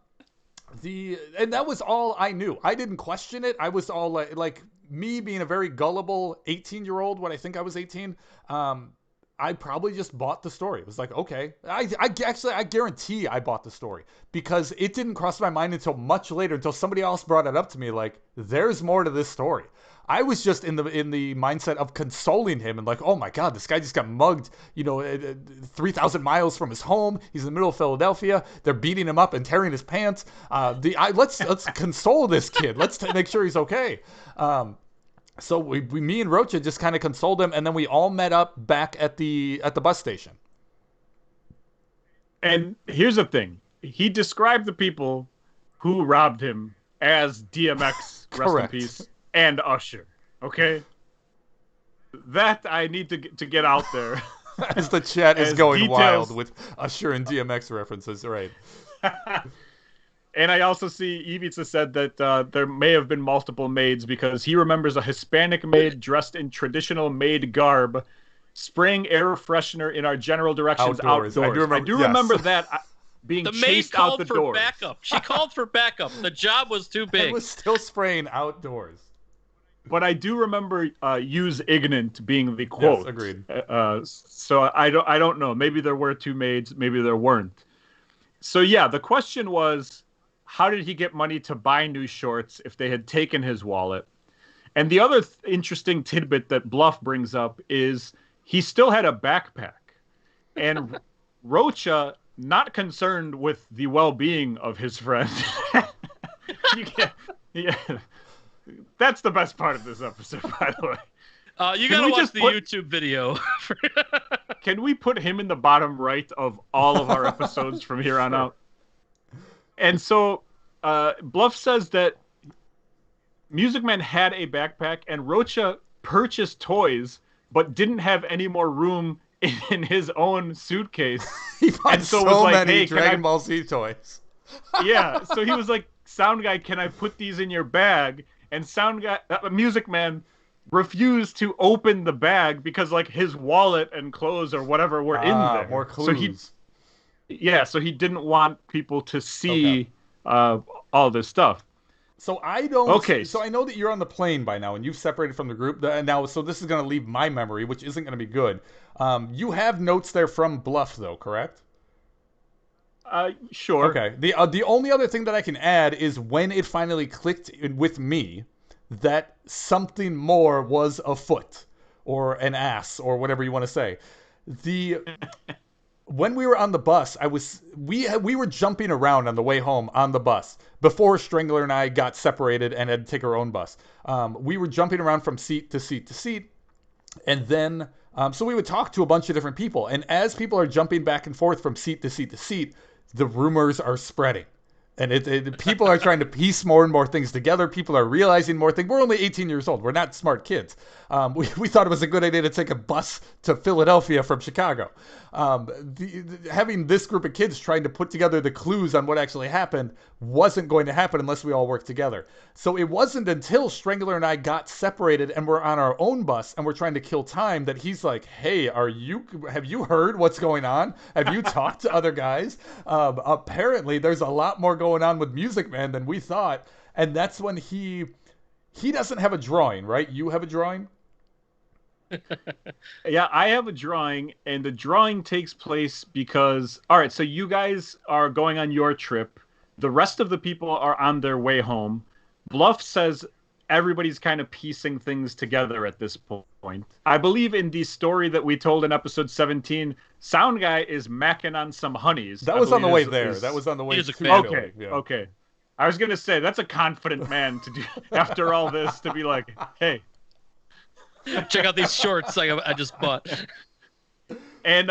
Speaker 5: that was all I knew. I didn't question it. I was all like me being a very gullible 18-year-old when I think I was 18. I probably just bought the story. It was like, okay. I guarantee I bought the story because it didn't cross my mind until much later, until somebody else brought it up to me. Like, there's more to this story. I was just in the mindset of consoling him and like, oh my God, this guy just got mugged, 3,000 miles from his home. He's in the middle of Philadelphia. They're beating him up and tearing his pants. Let's console this kid. Let's make sure he's okay. So me and Rocha just kind of consoled him, and then we all met up back at the bus station.
Speaker 2: And here's the thing: he described the people who robbed him as DMX, rest in peace, and Usher. Okay, that I need to get out there.
Speaker 5: As the chat is going
Speaker 2: details.
Speaker 5: wild with Usher and DMX references, right?
Speaker 2: And I also see Ivica said that there may have been multiple maids because he remembers a Hispanic maid dressed in traditional maid garb, spraying air freshener in our general directions outdoors. I do remember that being chased out the doors.
Speaker 3: Backup. She called for backup. The job was too big.
Speaker 5: It was still spraying outdoors.
Speaker 2: But I do remember "use ignorant" being the quote.
Speaker 5: Yes, agreed.
Speaker 2: So I don't know. Maybe there were two maids. Maybe there weren't. So yeah, the question was, how did he get money to buy new shorts if they had taken his wallet? And the other interesting tidbit that Bluff brings up is he still had a backpack. And Rocha, not concerned with the well-being of his friend. Yeah, that's the best part of this episode, by the way.
Speaker 3: You gotta watch the YouTube video.
Speaker 2: Can we put him in the bottom right of all of our episodes from here on out? And so Bluff says that Music Man had a backpack and Rocha purchased toys but didn't have any more room in his own suitcase.
Speaker 5: He bought
Speaker 2: and so was like,
Speaker 5: many
Speaker 2: hey,
Speaker 5: Dragon Ball Z toys.
Speaker 2: Yeah, so he was like, Sound Guy, can I put these in your bag? And Music Man refused to open the bag because like his wallet and clothes or whatever were in there.
Speaker 5: More clues.
Speaker 2: So he didn't want people to see all this stuff.
Speaker 5: So I don't.
Speaker 2: Okay.
Speaker 5: So I know that you're on the plane by now, and you've separated from the group now. So this is going to leave my memory, which isn't going to be good. You have notes there from Bluff, though, correct?
Speaker 2: Sure.
Speaker 5: Okay. The only other thing that I can add is when it finally clicked with me that something more was afoot, or an ass, or whatever you want to say. When we were on the bus, we were jumping around on the way home on the bus before Strangler and I got separated and had to take our own bus. We were jumping around from seat to seat to seat, and then so we would talk to a bunch of different people. And as people are jumping back and forth from seat to seat to seat, the rumors are spreading. And people are trying to piece more and more things together. People are realizing more things. We're only 18 years old. We're not smart kids. We thought it was a good idea to take a bus to Philadelphia from Chicago. Having this group of kids trying to put together the clues on what actually happened wasn't going to happen unless we all worked together. So it wasn't until Strangler and I got separated and we're on our own bus and we're trying to kill time that he's like, hey, have you heard what's going on? Have you talked to other guys? Apparently there's a lot more going on with Music Man than we thought. And that's when he doesn't have a drawing, right? You have a drawing?
Speaker 2: Yeah, I have a drawing, and the drawing takes place because, all right, so you guys are going on your trip. The rest of the people are on their way home. Bluff says everybody's kind of piecing things together at this point. I believe in the story that we told in episode 17, Sound Guy is macking on some honeys.
Speaker 5: That was on the way there. That was on the way to
Speaker 2: Okay, yeah. Okay. I was going to say, that's a confident man to do, after all this, to be like, hey.
Speaker 3: Check out these shorts I just bought.
Speaker 2: And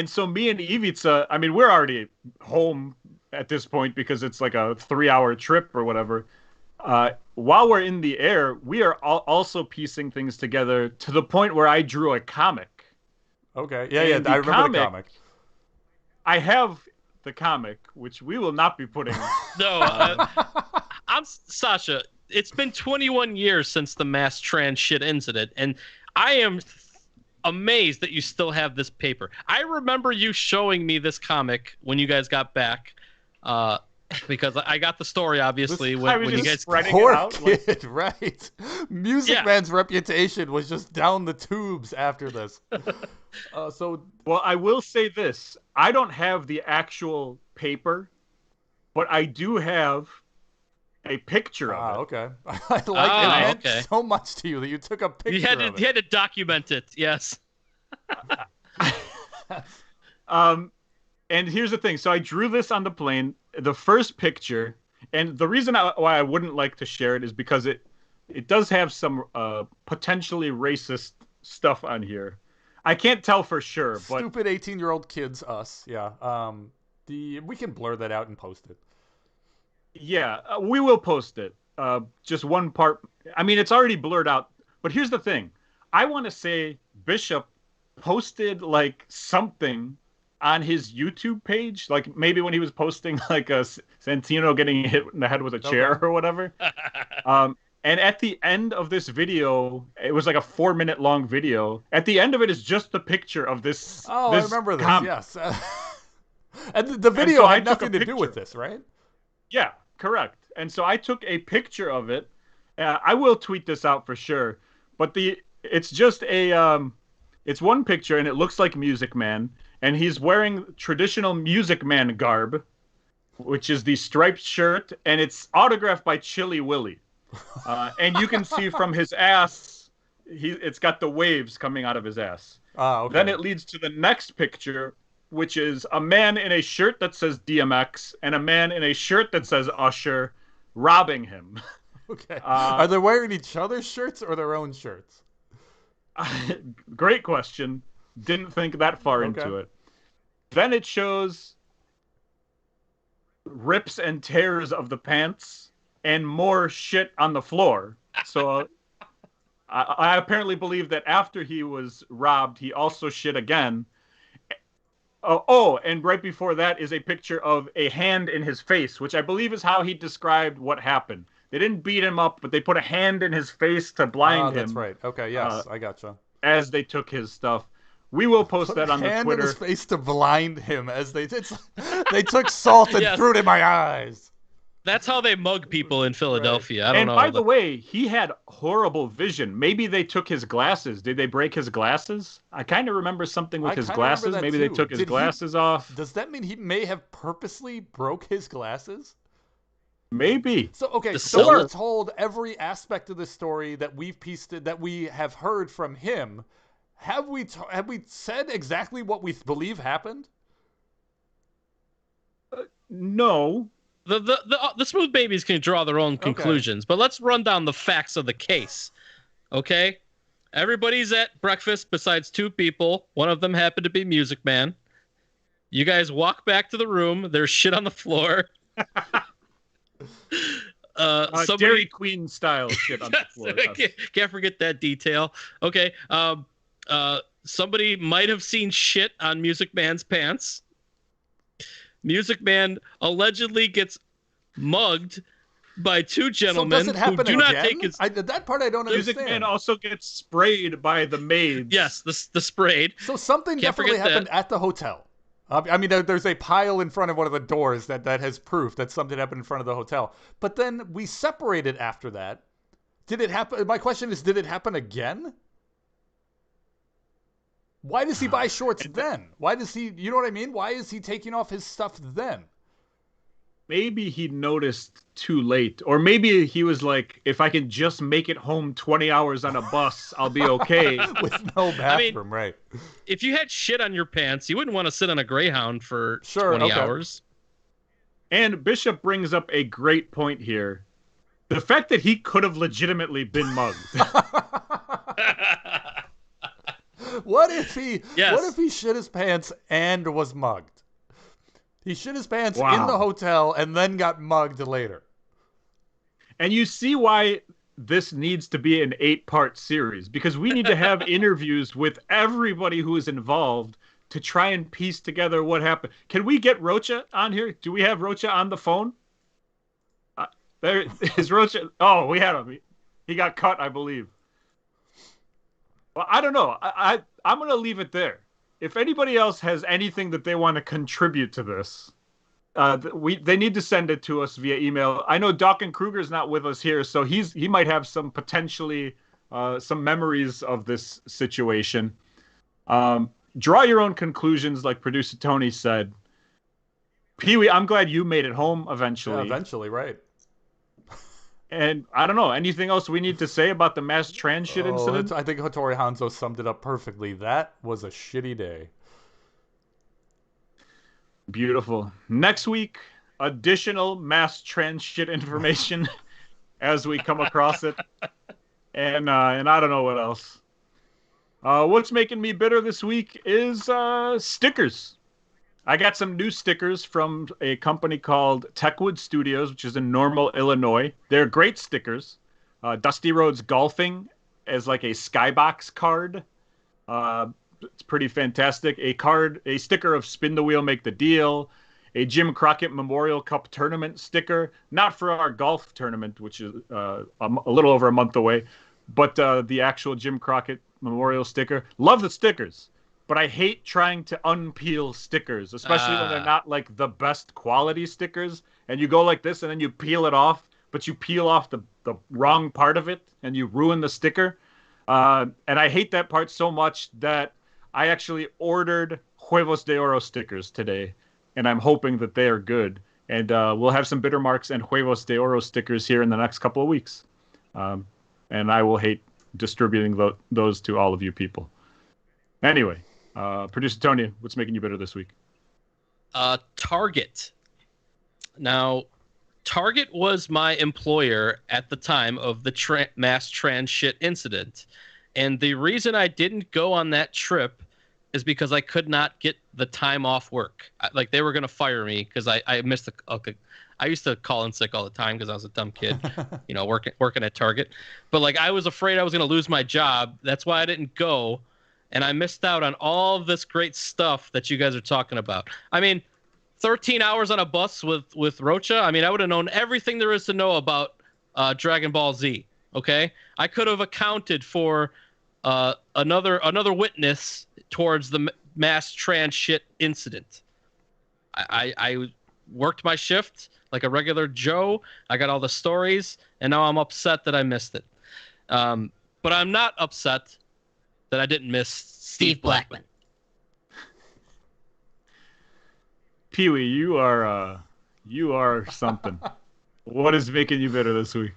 Speaker 2: so me and Ivica, I mean, we're already home at this point because it's like a 3-hour trip or whatever. While we're in the air, we are also piecing things together to the point where I drew a comic.
Speaker 5: Okay. Yeah, I remember the comic.
Speaker 2: I have the comic, which we will not be putting.
Speaker 3: No, I'm Sasha. It's been 21 years since the mass Transhit incident, and I am amazed that you still have this paper. I remember you showing me this comic when you guys got back, because I got the story, obviously, when you guys
Speaker 5: spreading it out. Kid, right? Music Man's reputation was just down the tubes after this.
Speaker 2: Well, I will say this. I don't have the actual paper, but I do have a picture of it.
Speaker 5: Okay. I like it meant so much to you that you took a picture of it.
Speaker 3: You had to document it, yes.
Speaker 2: And here's the thing. So I drew this on the plane, the first picture, and the reason why I wouldn't like to share it is because it does have some potentially racist stuff on here. I can't tell for sure, but
Speaker 5: stupid 18-year-old kids, us. Yeah. We can blur that out and post it.
Speaker 2: Yeah, we will post it. Just one part. I mean, it's already blurred out. But here's the thing. I want to say Bishop posted like something on his YouTube page, like maybe when he was posting like a Santino getting hit in the head with a chair or whatever. And at the end of this video, it was like a 4-minute long video. At the end of it is just the picture of this.
Speaker 5: Oh,
Speaker 2: this
Speaker 5: I remember this.
Speaker 2: comic.
Speaker 5: Yes. And the video had nothing to do with this, right?
Speaker 2: Yeah, correct. And so I took a picture of it. I will tweet this out for sure. But it's just it's one picture and it looks like Music Man, and he's wearing traditional Music Man garb, which is the striped shirt, and it's autographed by Chili Willy. And you can see from his ass, it's got the waves coming out of his ass.
Speaker 5: Okay.
Speaker 2: Then it leads to the next picture, which is a man in a shirt that says DMX and a man in a shirt that says Usher robbing him.
Speaker 5: Okay. Are they wearing each other's shirts or their own shirts?
Speaker 2: Great question. Didn't think that far into it. Then it shows rips and tears of the pants and more shit on the floor. So I apparently believe that after he was robbed, he also shit again. And right before that is a picture of a hand in his face, which I believe is how he described what happened. They didn't beat him up, but they put a hand in his face to blind him.
Speaker 5: That's right. Okay, yes, I gotcha.
Speaker 2: As they took his stuff. We will post that on the Twitter.
Speaker 5: Hand in his face to blind him as they did. They took salt and threw it in my eyes.
Speaker 3: That's how they mug people in Philadelphia. Right. I don't know.
Speaker 2: And by the way, he had horrible vision. Maybe they took his glasses. Did they break his glasses? I kind of remember something with his glasses. Maybe they took his glasses off.
Speaker 5: Does that mean he may have purposely broke his glasses?
Speaker 2: Maybe.
Speaker 5: So we're told every aspect of the story that we've pieced, that we have heard from him. Have we said exactly what we believe happened?
Speaker 2: No.
Speaker 3: The smooth babies can draw their own conclusions, but let's run down the facts of the case. Okay? Everybody's at breakfast besides 2 people. One of them happened to be Music Man. You guys walk back to the room. There's shit on the floor.
Speaker 2: Dairy
Speaker 3: somebody
Speaker 2: Queen style shit on the floor.
Speaker 3: can't forget that detail. Okay. Somebody might have seen shit on Music Man's pants. Music Man allegedly gets mugged by two gentlemen who do not take his.
Speaker 5: That part I don't
Speaker 2: Music
Speaker 5: understand.
Speaker 2: Man also gets sprayed by the maids.
Speaker 3: Yes, the sprayed.
Speaker 5: So something
Speaker 3: Can't
Speaker 5: definitely
Speaker 3: forget
Speaker 5: happened
Speaker 3: that.
Speaker 5: at the hotel. I mean, there's a pile in front of one of the doors that has proof that something happened in front of the hotel. But then we separated after that. Did it happen? My question is, did it happen again? Why does he buy shorts then? Why does he, you know what I mean? Why is he taking off his stuff then?
Speaker 2: Maybe he noticed too late. Or maybe he was like, if I can just make it home 20 hours on a bus, I'll be okay.
Speaker 5: With no bathroom, right.
Speaker 3: If you had shit on your pants, you wouldn't want to sit on a Greyhound for 20 hours.
Speaker 2: And Bishop brings up a great point here. The fact that he could have legitimately been mugged.
Speaker 5: What if he shit his pants and was mugged? He shit his pants in the hotel and then got mugged later.
Speaker 2: And you see why this needs to be an 8-part series, because we need to have interviews with everybody who is involved to try and piece together what happened. Can we get Rocha on here? Do we have Rocha on the phone? There is Rocha. Oh, we had him. He got cut, I believe. Well, I don't know. I'm going to leave it there. If anybody else has anything that they want to contribute to this, they need to send it to us via email. I know Dawkins Kruger's not with us here, so he might have some potentially some memories of this situation. Draw your own conclusions, like producer Tony said. Peewee, I'm glad you made it home eventually.
Speaker 5: Yeah, eventually, right.
Speaker 2: And I don't know, anything else we need to say about the mass Transhit incident?
Speaker 5: I think Hattori Hanzo summed it up perfectly. That was a shitty day.
Speaker 2: Beautiful. Next week, additional mass Transhit information as we come across it. And I don't know what else. What's making me bitter this week is stickers. I got some new stickers from a company called Techwood Studios, which is in Normal, Illinois. They're great stickers. Dusty Rhodes Golfing as like a skybox card. It's pretty fantastic. A sticker of Spin the Wheel, Make the Deal. A Jim Crockett Memorial Cup Tournament sticker. Not for our golf tournament, which is a little over a month away, but the actual Jim Crockett Memorial sticker. Love the stickers. But I hate trying to unpeel stickers, especially when they're not like the best quality stickers. And you go like this and then you peel it off, but you peel off the wrong part of it and you ruin the sticker. And I hate that part so much that I actually ordered Huevos de Oro stickers today. And I'm hoping that they are good. And we'll have some Bitter Marks and Huevos de Oro stickers here in the next couple of weeks. And I will hate distributing those to all of you people. Anyway. Producer Tony, what's making you bitter this week?
Speaker 3: Target. Now, Target was my employer at the time of the mass Transhit incident. And the reason I didn't go on that trip is because I could not get the time off work. Like, they were going to fire me because I missed I used to call in sick all the time because I was a dumb kid, working at Target. But, like, I was afraid I was going to lose my job. That's why I didn't go. And I missed out on all of this great stuff that you guys are talking about. I mean, 13 hours on a bus with Rocha. I mean, I would have known everything there is to know about Dragon Ball Z. Okay, I could have accounted for another witness towards the mass Transhit incident. I worked my shift like a regular Joe. I got all the stories, and now I'm upset that I missed it. But I'm not upset that I didn't miss Steve Blackman.
Speaker 2: Peewee, you are something. What is making you bitter this week?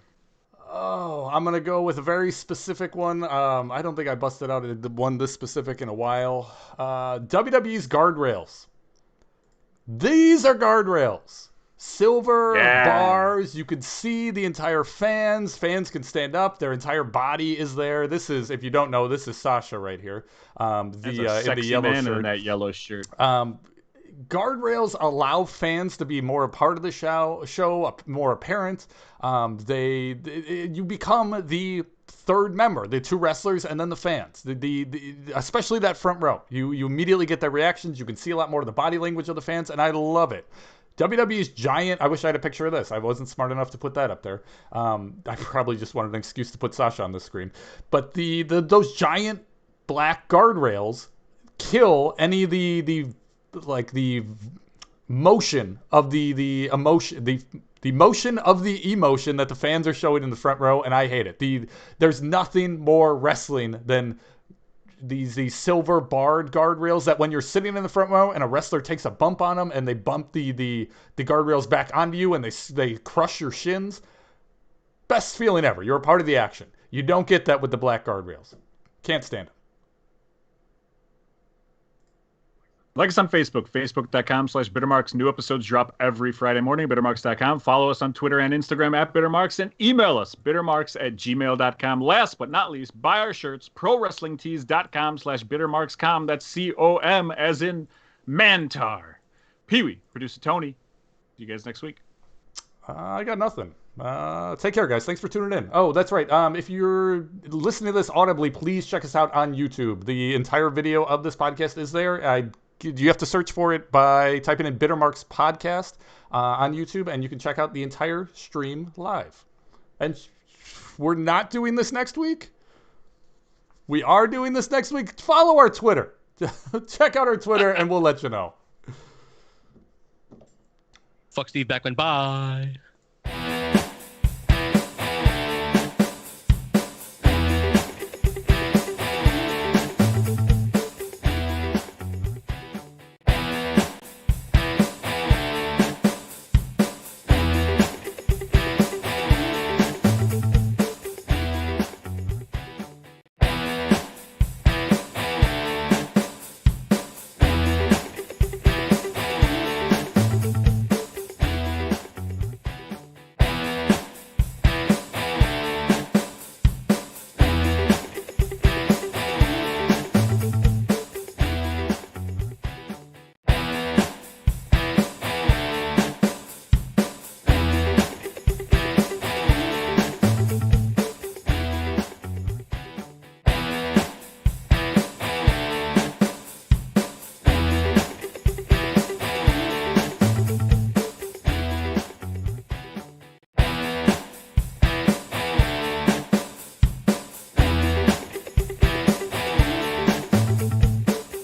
Speaker 5: Oh, I'm going to go with a very specific one. I don't think I busted out one this specific in a while. WWE's guardrails. These are guardrails. Silver bars. You could see the entire fans. Fans can stand up. Their entire body is there. This is, if you don't know, this is Sasha right here.
Speaker 2: That's a sexy
Speaker 5: in the yellow
Speaker 2: man
Speaker 5: shirt.
Speaker 2: in that yellow shirt.
Speaker 5: guardrails allow fans to be more a part of the show more apparent. You become the third member, the two wrestlers and then the fans, especially that front row. You immediately get their reactions. You can see a lot more of the body language of the fans, and I love it. WWE's giant. I wish I had a picture of this. I wasn't smart enough to put that up there. I probably just wanted an excuse to put Sasha on the screen. But those giant black guardrails kill any of the motion of the emotion, the motion of the emotion that the fans are showing in the front row, and I hate it. There's nothing more wrestling than these silver barred guardrails that when you're sitting in the front row and a wrestler takes a bump on them and they bump the guardrails back onto you and they crush your shins. Best feeling ever. You're a part of the action. You don't get that with the black guardrails. Can't stand them.
Speaker 2: Like us on Facebook, facebook.com/bittermarks. New episodes drop every Friday morning, bittermarks.com. Follow us on Twitter and Instagram @bittermarks, and email us, bittermarks@gmail.com. Last but not least, buy our shirts, prowrestlingtees.com/bittermarkscom. That's COM as in Mantar. Peewee, producer Tony. See you guys next week.
Speaker 5: I got nothing. Take care, guys. Thanks for tuning in. Oh, that's right. If you're listening to this audibly, please check us out on YouTube. The entire video of this podcast is there. You have to search for it by typing in Bittermarks Podcast on YouTube, and you can check out the entire stream live. And we're not doing this next week. We are doing this next week. Follow our Twitter. Check out our Twitter, and we'll let you know.
Speaker 3: Fuck Steve Beckman. Bye.